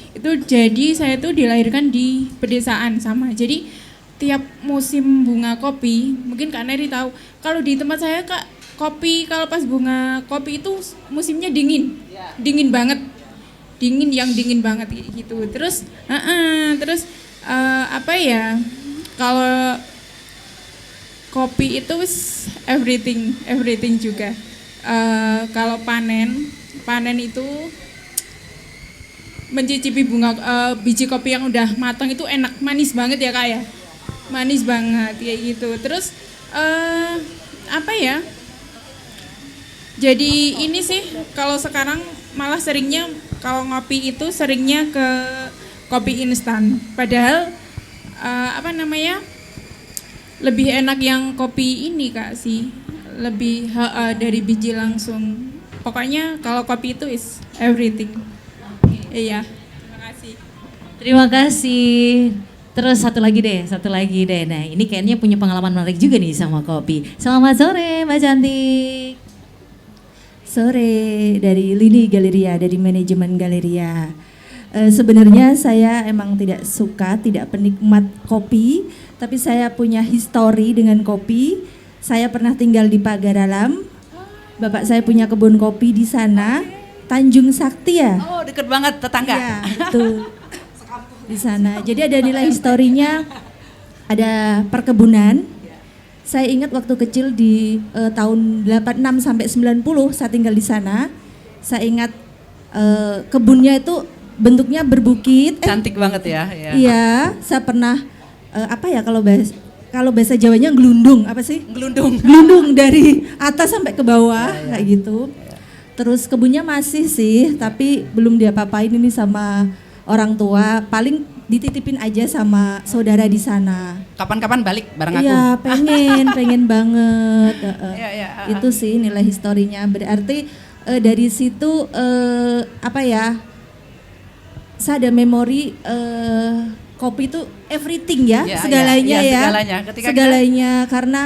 Itu jadi saya tuh dilahirkan di pedesaan sama. Jadi tiap musim bunga kopi, mungkin Kak Neri tahu. Kalau di tempat saya Kak, kopi kalau pas bunga kopi itu musimnya dingin. Dingin banget. Dingin banget gitu. Terus kalau kopi itu everything juga. Kalau panen itu mencicipi biji kopi yang udah matang itu enak, manis banget ya Kak ya, manis banget kayak gitu. Terus jadi ini sih kalau sekarang malah seringnya kalau ngopi itu seringnya ke kopi instan, padahal lebih enak yang kopi ini Kak sih, lebih dari biji langsung. Pokoknya kalau kopi itu is everything. Iya, terima kasih. Terima kasih. Terus satu lagi deh. Nah, ini kayaknya punya pengalaman menarik juga nih sama kopi. Selamat sore Mbak Cantik. Sore, dari Lini Galeria, dari manajemen Galeria. Sebenarnya saya emang tidak penikmat kopi, tapi saya punya histori dengan kopi. Saya pernah tinggal di Pagaralam. Bapak saya punya kebun kopi di sana, Tanjung Sakti ya. Oh, deket banget tetangga. Iya, betul. Di sana. Jadi ada nilai historinya, ada perkebunan. Saya ingat waktu kecil di tahun 86 sampai 90 saya tinggal di sana. Saya ingat kebunnya itu bentuknya berbukit. Cantik banget ya. Iya, saya pernah kalau bahasa Jawanya gelundung, apa sih? Gelundung dari atas sampai ke bawah kayak gitu. Terus kebunnya masih sih, tapi belum diapa-apain ini sama orang tua. Paling dititipin aja sama saudara di sana. Kapan-kapan balik bareng aku. Iya, pengen banget. Iya. Itu sih nilai historinya. Berarti dari situ apa ya? Saya ada memori kopi itu everything ya, segalanya ya. Segalanya. Ketika segalanya karena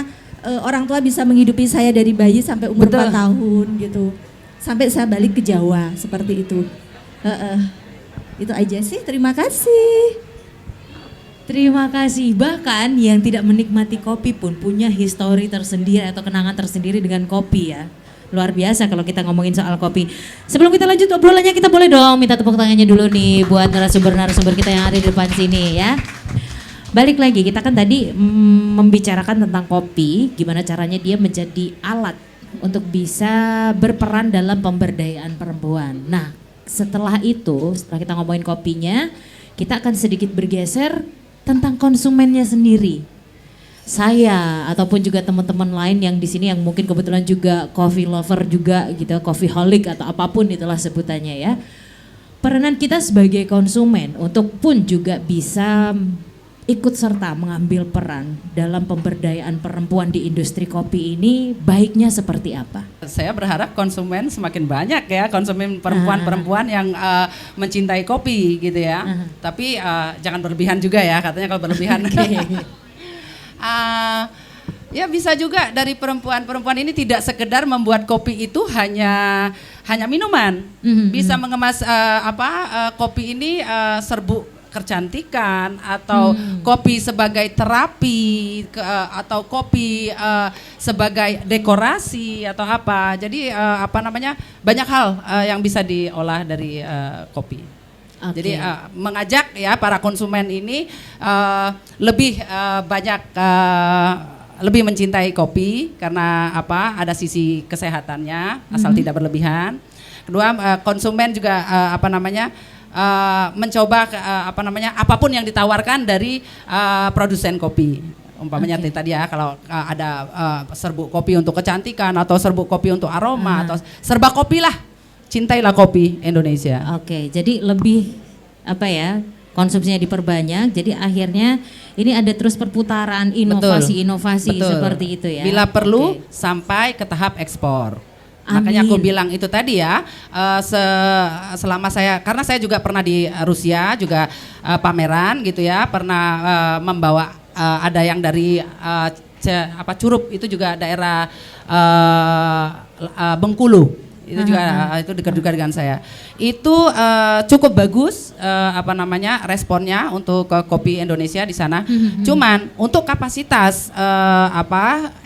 orang tua bisa menghidupi saya dari bayi sampai umur 4 tahun gitu. Sampai saya balik ke Jawa seperti itu. Itu aja sih, terima kasih. Terima kasih. Bahkan yang tidak menikmati kopi pun punya histori tersendiri atau kenangan tersendiri dengan kopi ya. Luar biasa kalau kita ngomongin soal kopi. Sebelum kita lanjut obrolannya, kita boleh dong minta tepuk tangannya dulu nih buat narasumber-narasumber kita yang ada di depan sini ya. Balik lagi, kita kan tadi membicarakan tentang kopi, gimana caranya dia menjadi alat untuk bisa berperan dalam pemberdayaan perempuan. Nah, setelah itu, setelah kita ngomongin kopinya, kita akan sedikit bergeser tentang konsumennya sendiri. Saya ataupun juga teman-teman lain yang di sini yang mungkin kebetulan juga coffee lover juga gitu, coffee holic atau apapun itulah sebutannya ya. Peranan kita sebagai konsumen untuk pun juga bisa ikut serta mengambil peran dalam pemberdayaan perempuan di industri kopi ini, baiknya seperti apa? Saya berharap konsumen semakin banyak ya, konsumen perempuan-perempuan yang mencintai kopi gitu ya. Tapi jangan berlebihan juga ya, katanya kalau berlebihan. Ya bisa juga dari perempuan-perempuan ini tidak sekedar membuat kopi itu hanya minuman, bisa mengemas kopi ini serbuk kecantikan atau kopi sebagai terapi atau kopi sebagai dekorasi atau apa. Jadi banyak hal yang bisa diolah dari kopi. Okay. Jadi mengajak ya para konsumen ini lebih banyak lebih mencintai kopi karena ada sisi kesehatannya asal tidak berlebihan. Kedua konsumen juga mencoba apapun yang ditawarkan dari produsen kopi. Umpamanya tadi ya kalau ada serbuk kopi untuk kecantikan atau serbuk kopi untuk aroma atau serba kopi lah. Cintailah kopi Indonesia. Oke, jadi lebih konsumsinya diperbanyak. Jadi akhirnya ini ada terus perputaran inovasi-inovasi seperti itu ya. Bila perlu sampai ke tahap ekspor. Makanya aku bilang itu tadi ya, selama karena saya juga pernah di Rusia juga pameran gitu ya, pernah membawa ada yang dari Curup itu juga daerah Bengkulu. Itu juga itu dekat juga dengan saya. Itu cukup bagus responnya untuk kopi Indonesia di sana. Cuman untuk kapasitas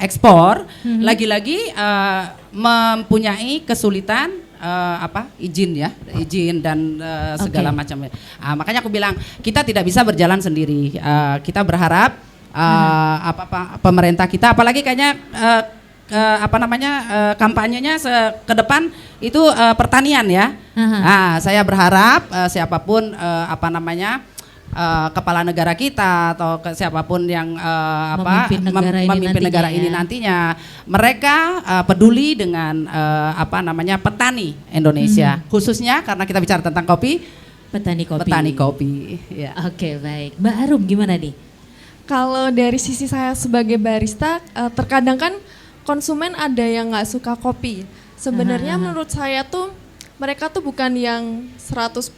ekspor lagi-lagi mempunyai kesulitan izin dan segala macamnya. Makanya aku bilang kita tidak bisa berjalan sendiri. Kita berharap pemerintah kita apalagi kayaknya kampanyenya ke depan itu pertanian ya. Saya berharap siapapun kepala negara kita atau siapapun yang memimpin negara ini nantinya mereka peduli dengan petani Indonesia khususnya karena kita bicara tentang kopi, petani kopi. Ya. Oke, baik. Mbak Arum gimana nih? Kalau dari sisi saya sebagai barista, terkadang kan konsumen ada yang nggak suka kopi. Sebenarnya menurut saya tuh mereka tuh bukan yang 100%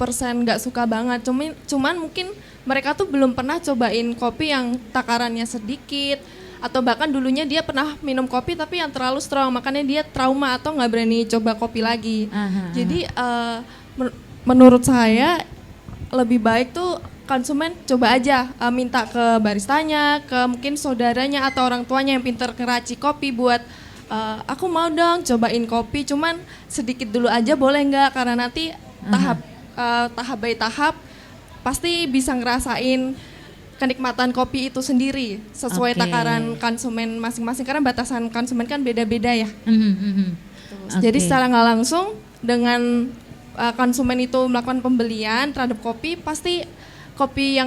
nggak suka banget. Cuman mungkin mereka tuh belum pernah cobain kopi yang takarannya sedikit. Atau bahkan dulunya dia pernah minum kopi tapi yang terlalu strong. Makanya dia trauma atau nggak berani coba kopi lagi. Jadi menurut saya lebih baik tuh konsumen coba aja minta ke baristanya, ke mungkin saudaranya atau orang tuanya yang pintar ngeracik kopi buat aku mau dong cobain kopi, cuman sedikit dulu aja boleh nggak? Karena nanti tahap by tahap pasti bisa ngerasain kenikmatan kopi itu sendiri sesuai takaran konsumen masing-masing karena batasan konsumen kan beda-beda ya. Jadi secara nggak langsung dengan konsumen itu melakukan pembelian terhadap kopi pasti kopi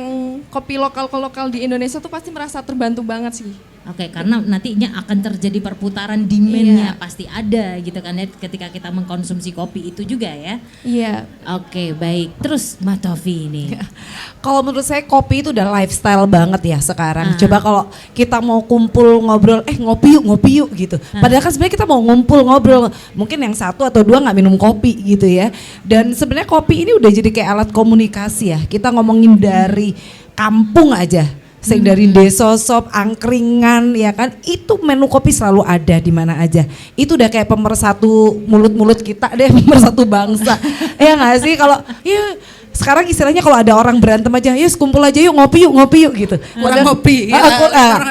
lokal di Indonesia tuh pasti merasa terbantu banget sih. Oke, karena nantinya akan terjadi perputaran demand-nya pasti ada gitu kan ya ketika kita mengkonsumsi kopi itu juga ya. Iya. Oke, baik. Terus Mbak Tovi ini. Kalau menurut saya kopi itu udah lifestyle banget ya sekarang. Ah. Coba kalau kita mau kumpul ngobrol, ngopi yuk gitu. Padahal kan sebenarnya kita mau ngumpul ngobrol, mungkin yang satu atau dua nggak minum kopi gitu ya. Dan sebenarnya kopi ini udah jadi kayak alat komunikasi ya. Kita ngomongin dari kampung aja, dari desosop, angkringan ya kan, itu menu kopi selalu ada di mana aja. Itu udah kayak pemersatu mulut-mulut kita deh, pemersatu bangsa. Ya nggak sih kalau ya sekarang istilahnya kalau ada orang berantem aja, yes kumpul aja yuk ngopi yuk gitu. Kurang ngopi, ya.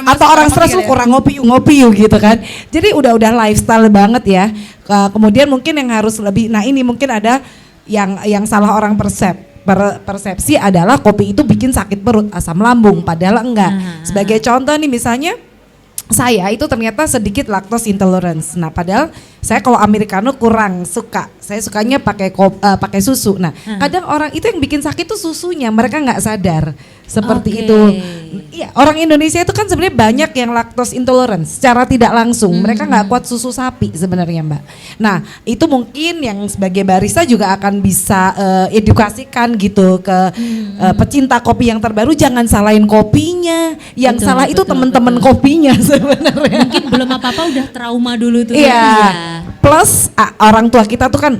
Atau orang stres lu kurang ngopi yuk gitu kan. Jadi udah lifestyle banget ya. Kemudian mungkin yang harus lebih, nah ini mungkin ada yang salah orang persepsi adalah kopi itu bikin sakit perut, asam lambung, padahal enggak. Sebagai contoh nih misalnya saya itu ternyata sedikit lactose intolerance. Nah, padahal saya kalau americano kurang suka. Saya sukanya pakai susu. Nah, kadang orang itu yang bikin sakit tuh susunya, mereka nggak sadar seperti itu. Iya, orang Indonesia itu kan sebenarnya banyak yang lactose intolerance secara tidak langsung. Mereka nggak kuat susu sapi sebenarnya, Mbak. Nah, itu mungkin yang sebagai barista juga akan bisa edukasikan gitu ke pecinta kopi yang terbaru, jangan salahin kopinya. Yang salah itu teman-teman kopinya sebenarnya. Mungkin belum apa-apa udah trauma dulu tuh. Iya. Plus orang tua kita tuh kan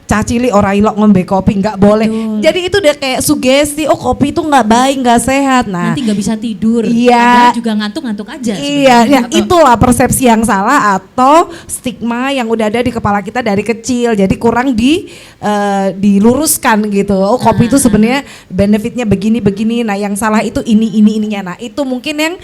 cacili ora ilok ngombe kopi nggak boleh. Betul. Jadi itu udah kayak sugesti, oh kopi itu nggak baik, nggak sehat. Nah, nanti nggak bisa tidur. Iya. Padahal juga ngantuk-ngantuk aja. Iya, ya, itulah persepsi yang salah atau stigma yang udah ada di kepala kita dari kecil. Jadi kurang diluruskan gitu. Oh kopi itu sebenarnya benefitnya begini. Nah yang salah itu ininya. Nah itu mungkin yang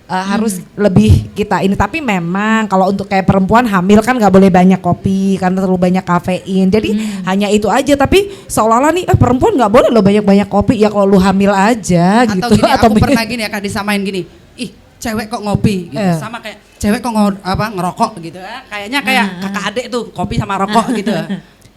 harus lebih kita ini. Tapi memang kalau untuk kayak perempuan hamil kan nggak boleh banyak kopi karena terlalu banyak kafein. Jadi hanya itu aja. Tapi seolah-olah nih perempuan nggak boleh lo banyak kopi ya kalau lu hamil aja gitu. Atau gini, aku pernah gini ya, disamain gini. Ih cewek kok ngopi gitu. Sama kayak cewek kok ngerokok gitu ya. Kayaknya kayak kakak adik tuh kopi sama rokok gitu.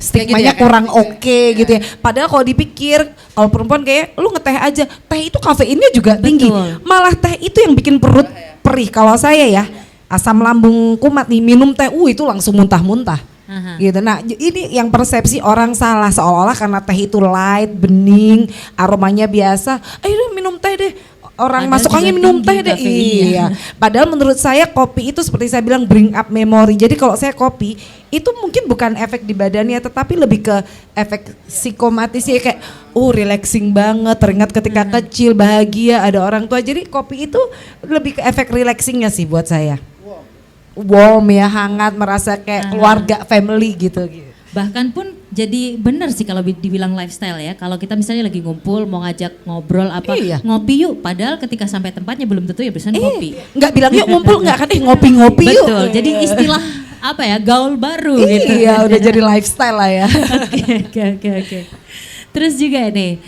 Stigmanya gitu ya, kurang oke gitu ya. Padahal kalau dipikir, kalau perempuan kayak lu ngeteh aja, teh itu kafeinnya juga tinggi. Malah teh itu yang bikin perut perih. Kalau saya ya, asam lambung kumat nih, minum teh, itu langsung muntah-muntah. Gitu. Nah ini yang persepsi orang salah, seolah-olah karena teh itu light, bening, aromanya biasa, ayo minum teh deh. Orang Padahal masuk angin minum teh deh. Iya. Padahal menurut saya kopi itu seperti saya bilang bring up memory. Jadi kalau saya kopi itu mungkin bukan efek di badannya, tetapi lebih ke efek psikomatisnya kayak relaxing banget, teringat ketika kecil bahagia ada orang tua. Jadi kopi itu lebih ke efek relaxingnya sih buat saya. Warm ya, hangat, merasa kayak keluarga, family gitu. Bahkan pun jadi benar sih kalau dibilang lifestyle ya. Kalau kita misalnya lagi ngumpul mau ngajak ngobrol apa, ngopi yuk. Padahal ketika sampai tempatnya belum tentu ya bisa ngopi. Nggak bilang yuk ngumpul, nggak kan ngopi-ngopi yuk. Betul, jadi istilah apa ya, gaul baru gitu. Iya udah jadi lifestyle lah ya. Oke. Terus juga nih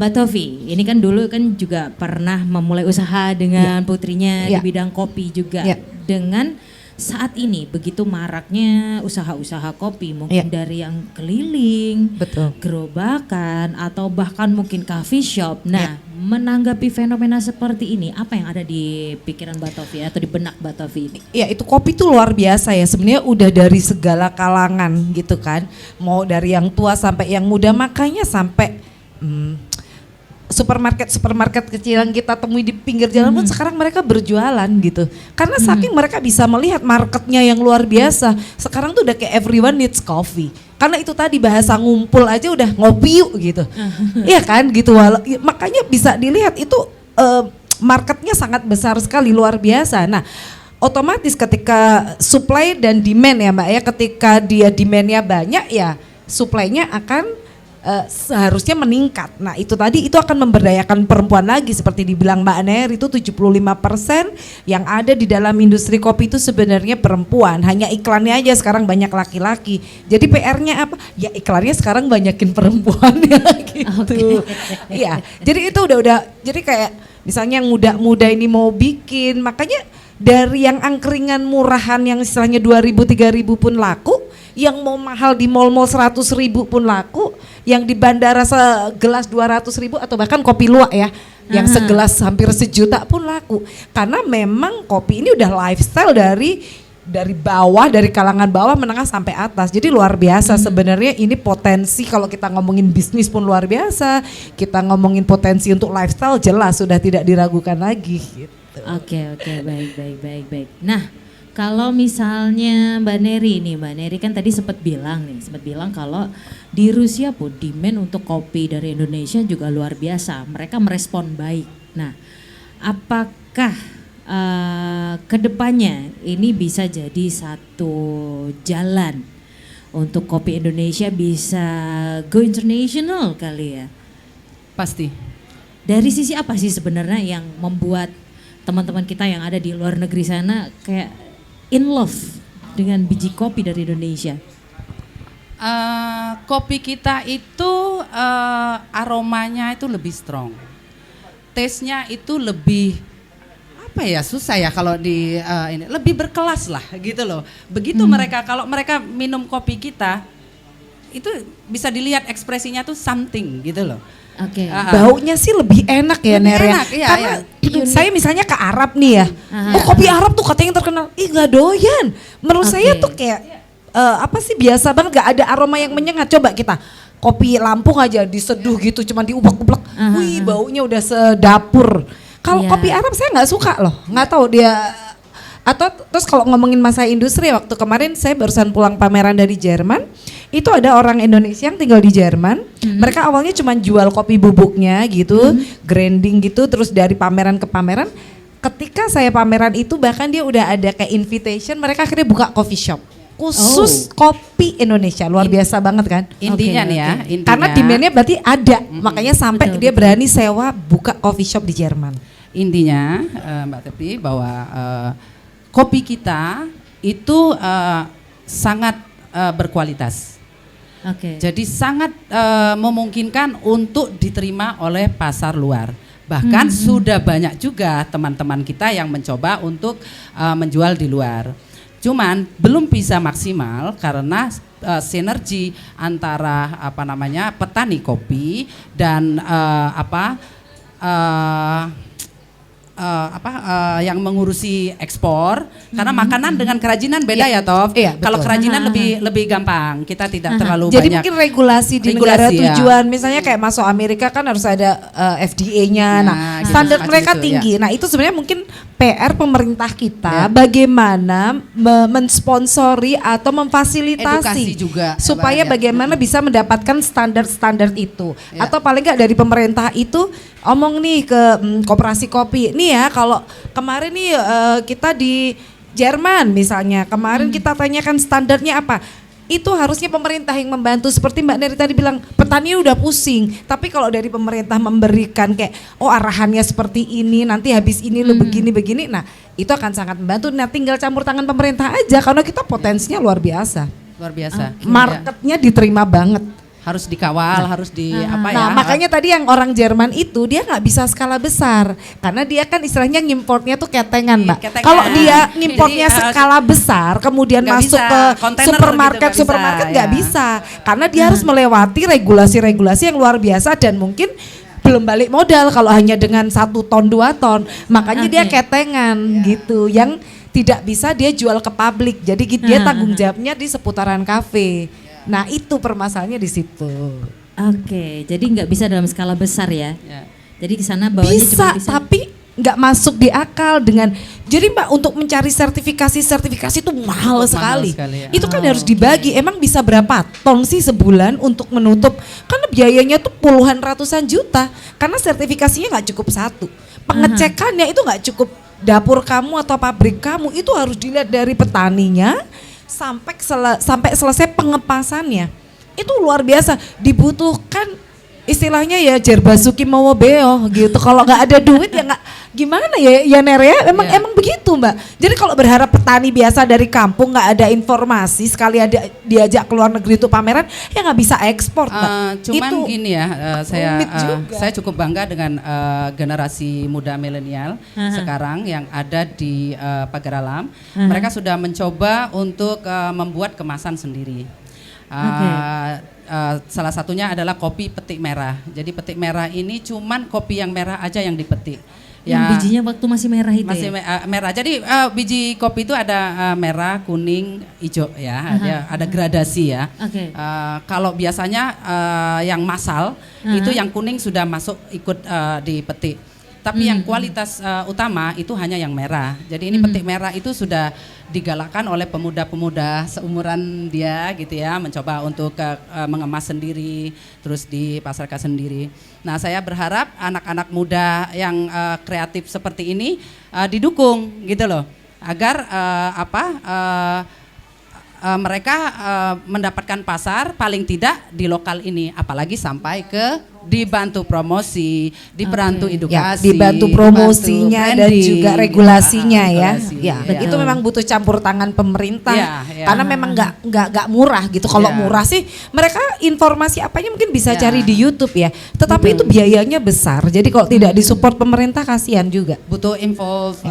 Mbak Tovi, ini kan dulu kan juga pernah memulai usaha dengan putrinya di bidang kopi juga. Dengan saat ini begitu maraknya usaha-usaha kopi, mungkin dari yang keliling, gerobakan atau bahkan mungkin coffee shop. Nah, menanggapi fenomena seperti ini, apa yang ada di pikiran Mbak Tovi atau di benak Mbak Tovi ini? Ya itu kopi tuh luar biasa ya, sebenarnya udah dari segala kalangan gitu kan, mau dari yang tua sampai yang muda, makanya sampai supermarket kecil yang kita temui di pinggir jalan pun sekarang mereka berjualan gitu. Karena saking mereka bisa melihat marketnya yang luar biasa. Sekarang tuh udah kayak everyone needs coffee. Karena itu tadi bahasa ngumpul aja udah ngopi yuk gitu. Iya kan gitu. Makanya bisa dilihat itu marketnya sangat besar sekali, luar biasa. Nah otomatis ketika supply dan demand ya Mbak ya, ketika dia demandnya banyak ya supply-nya akan seharusnya meningkat. Nah itu tadi itu akan memberdayakan perempuan lagi, seperti dibilang Mbak Ner, itu 75% yang ada di dalam industri kopi itu sebenarnya perempuan. Hanya iklannya aja sekarang banyak laki-laki. Jadi PR-nya apa? Ya iklannya sekarang banyakin perempuan ya gitu. Iya. Jadi itu udah jadi kayak misalnya yang muda-muda ini mau bikin, makanya dari yang angkringan murahan yang istilahnya 2.000-3.000 pun laku, yang mau mahal di mall-mall 100.000 pun laku, yang di bandara segelas 200.000 atau bahkan kopi luwak ya, yang segelas hampir 1 juta pun laku. Karena memang kopi ini udah lifestyle dari dari bawah, dari kalangan bawah, menengah sampai atas. Jadi luar biasa sebenarnya ini potensi kalau kita ngomongin bisnis pun luar biasa. Kita ngomongin potensi untuk lifestyle jelas sudah tidak diragukan lagi gitu. Oke, baik. Nah, kalau misalnya Mbak Neri kan tadi sempat bilang kalau di Rusia pun demand untuk kopi dari Indonesia juga luar biasa. Mereka merespon baik. Nah, apakah kedepannya ini bisa jadi satu jalan untuk kopi Indonesia bisa go international kali ya? Pasti. Dari sisi apa sih sebenarnya yang membuat teman-teman kita yang ada di luar negeri sana kayak in love dengan biji kopi dari Indonesia? Kopi kita itu aromanya itu lebih strong, taste-nya itu lebih apa ya, susah ya kalau di ini lebih berkelas lah gitu loh. Begitu kalau mereka minum kopi kita itu bisa dilihat ekspresinya tuh something gitu loh. Oke. Baunya sih lebih enak ya, Lebih Ner ya. enak, iya, Karena saya misalnya ke Arab nih ya. Kopi Arab tuh katanya yang terkenal. Ih nggak doyan. Menurut saya tuh kayak apa sih, biasa banget, gak ada aroma yang menyengat. Coba kita kopi Lampung aja diseduh gitu, cuma diublek-ublek. Wih baunya udah sedapur. Kalau kopi Arab saya nggak suka loh, nggak tahu dia. Atau terus kalau ngomongin masa industri, waktu kemarin saya barusan pulang pameran dari Jerman, itu ada orang Indonesia yang tinggal di Jerman. Mereka awalnya cuma jual kopi bubuknya gitu, grinding gitu, terus dari pameran ke pameran. Ketika saya pameran itu bahkan dia udah ada kayak invitation, mereka akhirnya buka coffee shop khusus kopi Indonesia, luar biasa banget kan? Intinya nih ya, intinya, karena demandnya berarti ada, makanya sampai dia berani sewa buka coffee shop di Jerman. Intinya Mbak Tepti bahwa kopi kita itu sangat berkualitas. Oke. Jadi sangat memungkinkan untuk diterima oleh pasar luar. Bahkan sudah banyak juga teman-teman kita yang mencoba untuk menjual di luar. Cuman belum bisa maksimal karena sinergi antara petani kopi dan yang mengurusi ekspor, karena makanan dengan kerajinan beda ya Tof. Iya, kalau betul. kerajinan lebih gampang, kita tidak terlalu Jadi banyak. mungkin regulasi di negara Regulasi, ya. tujuan, misalnya kayak masuk Amerika kan harus ada FDA-nya. Nah, Nah, gitu, standar macam mereka itu, tinggi. ya. Nah, itu sebenarnya mungkin PR pemerintah kita Ya. bagaimana mensponsori atau memfasilitasi Edukasi juga, supaya ya. bagaimana bisa mendapatkan standar-standar itu. Ya. Atau paling nggak dari pemerintah itu omong nih ke koperasi kopi. Nih ya, kalau kemarin nih kita di Jerman misalnya, kemarin kita tanyakan standarnya apa. Itu harusnya pemerintah yang membantu, seperti Mbak Neri tadi bilang, petani udah pusing. Tapi kalau dari pemerintah memberikan kayak arahannya seperti ini, nanti habis ini lo begini-begini, nah itu akan sangat membantu. Nah tinggal campur tangan pemerintah aja karena kita potensinya luar biasa. Luar biasa. Marketnya diterima banget. Harus dikawal, harus Nah makanya tadi yang orang Jerman itu dia nggak bisa skala besar karena dia kan istilahnya ngimportnya tuh ketengan, Mbak. Ketengan. Kalau dia ngimportnya Jadi, skala besar kemudian nggak masuk bisa. ke Kontainer supermarket gitu, nggak ya. bisa karena dia harus melewati regulasi-regulasi yang luar biasa dan mungkin belum balik modal kalau hanya dengan 1 ton 2 ton, makanya dia ketengan gitu yang tidak bisa dia jual ke publik, jadi dia tanggung jawabnya di seputaran kafe. Nah itu permasalahannya di situ. Oke, jadi nggak bisa dalam skala besar ya. Ya. Jadi di sana bawahnya cuma bisa. Tapi nggak masuk di akal dengan. Jadi Mbak untuk mencari sertifikasi itu mahal sekali. sekali, ya. Itu kan harus dibagi. Emang bisa berapa ton sih sebulan untuk menutup? Karena biayanya tuh puluhan ratusan juta. Karena sertifikasinya nggak cukup satu. Pengecekannya itu nggak cukup dapur kamu atau pabrik kamu, itu harus dilihat dari petaninya sampai selesai pengepasannya. Itu luar biasa, dibutuhkan istilahnya ya jerbasuki mawa beo gitu. Kalau nggak ada duit ya nggak gimana ya Ner ya, emang begitu Mbak. Jadi kalau berharap petani biasa dari kampung nggak ada informasi, sekali ada diajak ke luar negeri untuk pameran ya nggak bisa ekspor Mbak. Cuman itu gini ya, rumit juga. saya cukup bangga dengan generasi muda milenial sekarang yang ada di Pagar Alam. Mereka sudah mencoba untuk membuat kemasan sendiri. Salah satunya adalah kopi petik merah. Jadi petik merah ini cuman kopi yang merah aja yang dipetik. Yang bijinya waktu masih merah itu masih ya? merah. Jadi biji kopi itu ada merah, kuning, hijau ya. Ada gradasi ya. Oke. Kalau biasanya yang massal itu yang kuning sudah masuk ikut dipetik. Tapi yang kualitas utama itu hanya yang merah. Jadi ini petik merah itu sudah digalakkan oleh pemuda-pemuda seumuran dia gitu ya, mencoba untuk mengemas sendiri, terus dipasarkan sendiri. Nah, saya berharap anak-anak muda yang kreatif seperti ini didukung gitu loh, agar mereka mendapatkan pasar paling tidak di lokal ini, apalagi sampai ke dibantu promosi, dibantu edukasi, dibantu promosinya dan juga regulasinya ya. Regulasi, Itu memang butuh campur tangan pemerintah karena memang nggak murah gitu. Kalau murah sih mereka informasi apanya mungkin bisa cari di YouTube ya. Tetapi itu biayanya besar. Jadi kalau tidak disupport pemerintah kasihan juga. Butuh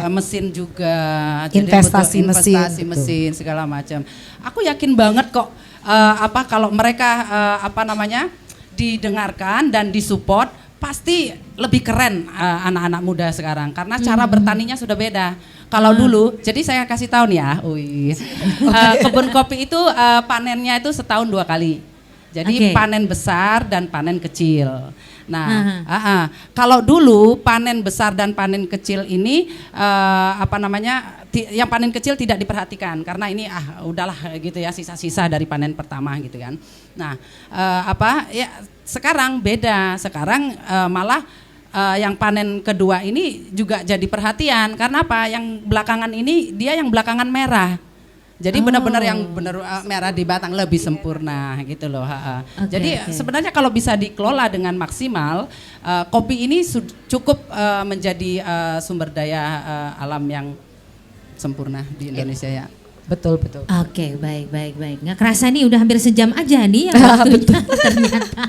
mesin juga, Investasi jadi mesin, mesin segala macam. Aku yakin banget kok kalau mereka didengarkan dan disupport, pasti lebih keren anak-anak muda sekarang karena cara bertaninya sudah beda. Kalau dulu, jadi saya kasih tahu nih ya, kebun kopi itu panennya itu setahun 2 kali. Jadi panen besar dan panen kecil. Nah, kalau dulu panen besar dan panen kecil ini yang panen kecil tidak diperhatikan karena ini udahlah gitu ya, sisa-sisa dari panen pertama gitu kan. Nah, sekarang beda. Sekarang malah yang panen kedua ini juga jadi perhatian karena apa? Yang belakangan ini dia yang belakangan merah. Jadi benar-benar yang merah di batang lebih sempurna gitu loh. Jadi sebenarnya kalau bisa dikelola dengan maksimal, kopi ini cukup menjadi sumber daya alam yang sempurna di Indonesia ya. Betul. Oke, baik. Nggak kerasa nih udah hampir sejam aja nih ya waktunya ternyata.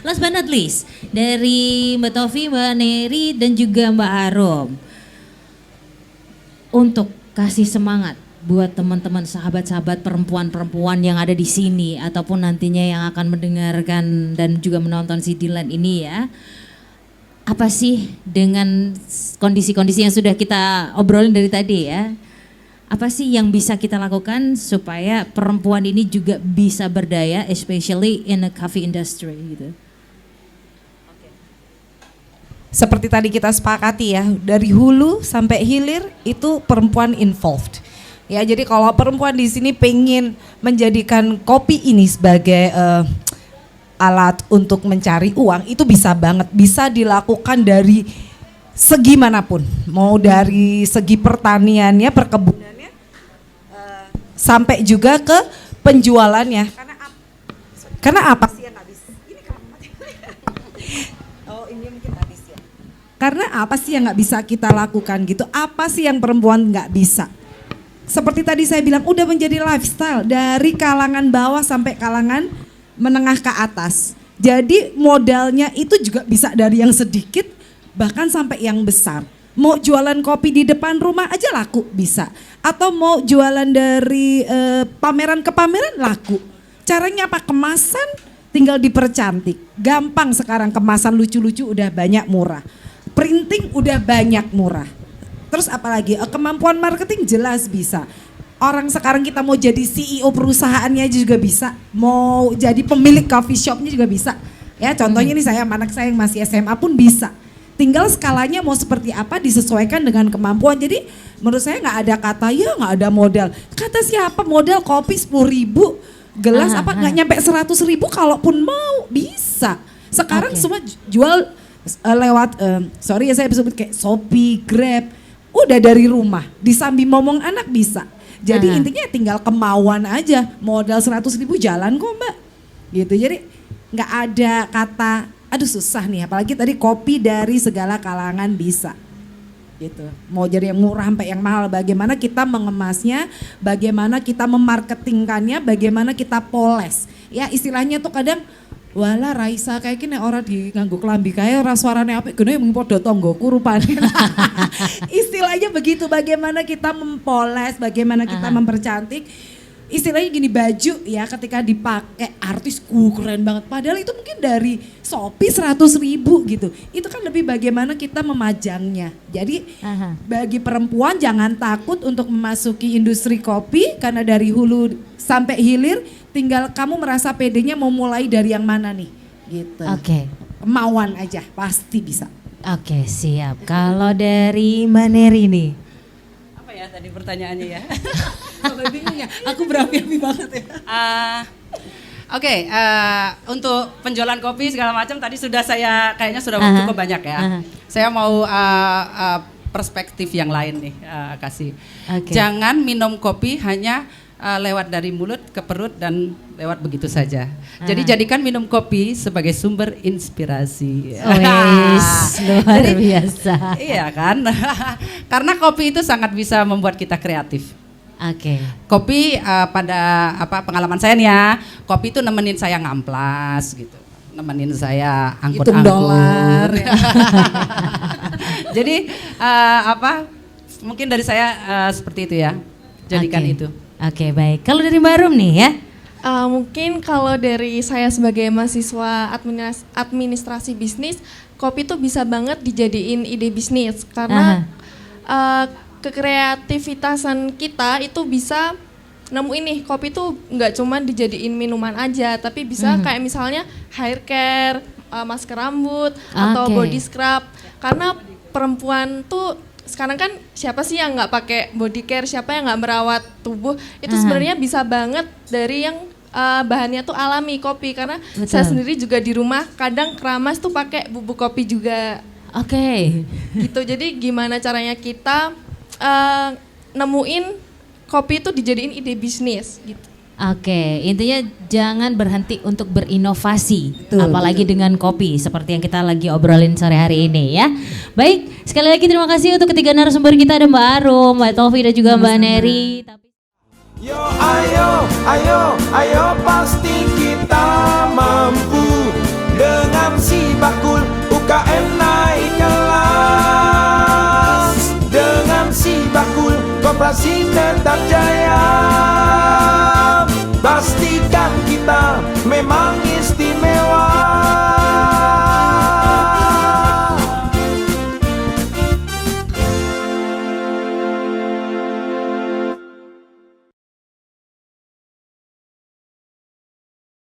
Last but not least, dari Mbak Tovi, Mbak Neri dan juga Mbak Arum, untuk kasih semangat buat teman-teman sahabat-sahabat perempuan-perempuan yang ada di sini ataupun nantinya yang akan mendengarkan dan juga menonton si Dilan ini ya. Apa sih dengan kondisi-kondisi yang sudah kita obrolin dari tadi ya? Apa sih yang bisa kita lakukan supaya perempuan ini juga bisa berdaya, especially in a coffee industry gitu? Seperti tadi kita sepakati ya, dari hulu sampai hilir itu perempuan involved. Ya, jadi kalau perempuan di sini pengen menjadikan kopi ini sebagai alat untuk mencari uang, itu bisa banget, bisa dilakukan dari segi manapun, mau dari segi pertaniannya, perkebunannya, sampai juga ke penjualannya. Karena apa sih yang nggak bisa? Ini oh ini mungkin habis ya. Karena apa sih yang nggak bisa kita lakukan gitu? Apa sih yang perempuan nggak bisa? Seperti tadi saya bilang, udah menjadi lifestyle dari kalangan bawah sampai kalangan menengah ke atas. Jadi modalnya itu juga bisa dari yang sedikit bahkan sampai yang besar. Mau jualan kopi di depan rumah aja laku bisa. Atau mau jualan dari pameran ke pameran laku. Caranya apa? Kemasan tinggal dipercantik. Gampang sekarang, kemasan lucu-lucu udah banyak murah. Printing udah banyak murah. Terus apalagi kemampuan marketing jelas bisa. Orang sekarang kita mau jadi CEO perusahaannya juga bisa, mau jadi pemilik coffee shopnya juga bisa. Ya contohnya nih saya, anak saya yang masih SMA pun bisa. Tinggal skalanya mau seperti apa disesuaikan dengan kemampuan. Jadi menurut saya nggak ada kata ya nggak ada modal. Kata siapa modal kopi 10.000 gelas nggak nyampe 100.000 kalaupun mau bisa. Sekarang semua jual lewat sorry ya saya sebut kayak Shopee, Grab. Udah dari rumah, disambi ngomong anak bisa. Jadi intinya tinggal kemauan aja, modal 100.000 jalan kok mbak. Gitu, jadi nggak ada kata, aduh susah nih, apalagi tadi kopi dari segala kalangan bisa. Gitu, mau jadi yang murah sampai yang mahal, bagaimana kita mengemasnya, bagaimana kita memarketingkannya, bagaimana kita poles. Ya istilahnya tuh kadang, wala Raisa kayak gini orang di nganggo kelambi kayak ora suarane apik gene mung padha tanggoku rupane. Istilahnya begitu, bagaimana kita mempoles, bagaimana kita mempercantik istilahnya gini, baju ya ketika dipakai artis keren banget. Padahal itu mungkin dari Shopee 100.000 gitu. Itu kan lebih bagaimana kita memajangnya. Jadi bagi perempuan jangan takut untuk memasuki industri kopi karena dari hulu sampai hilir tinggal kamu merasa pedenya mau mulai dari yang mana nih gitu. Oke. Kemauan aja pasti bisa. Oke, siap. Kalau dari Mbak Neri nih. Apa ya tadi pertanyaannya ya? Kalau bingung ya, aku berapi-api banget ya. Oke, untuk penjualan kopi segala macam tadi sudah saya kayaknya sudah cukup banyak ya. Saya mau perspektif yang lain nih kasih. Jangan minum kopi hanya lewat dari mulut ke perut dan lewat begitu saja. Jadi jadikan minum kopi sebagai sumber inspirasi. Luar biasa. Iya kan? Karena kopi itu sangat bisa membuat kita kreatif. Oke. Kopi pada pengalaman saya nih ya, kopi itu nemenin saya ngamplas gitu, nemenin saya angkut-angkut. dolar. Ya. Jadi mungkin dari saya seperti itu ya, jadikan itu. Oke, baik. Kalau dari Mbak Rum nih ya? Mungkin kalau dari saya sebagai mahasiswa administrasi bisnis, kopi tuh bisa banget dijadiin ide bisnis karena kekreativitasan kita itu bisa nemuin nih kopi tuh nggak cuma dijadiin minuman aja, tapi bisa kayak misalnya hair care, masker rambut atau body scrub. Karena perempuan tuh sekarang kan siapa sih yang nggak pakai body care, siapa yang nggak merawat tubuh, itu sebenarnya bisa banget dari yang bahannya tuh alami kopi. Karena saya sendiri juga di rumah kadang keramas tuh pakai bubuk kopi juga. Oke. Gitu, jadi gimana caranya kita nemuin kopi itu dijadiin ide bisnis gitu. Oke, intinya jangan berhenti untuk berinovasi, apalagi dengan kopi seperti yang kita lagi obrolin sore hari ini ya. Baik, sekali lagi terima kasih untuk ketiga narasumber kita, ada Mbak Arum, Mbak Tofi dan juga Mbak Neri. Yo ayo pasti kita mampu dengan si bakul UKM naik kelas, dengan si bakul Koperasi Tetap Jaya. Pastikan kita memang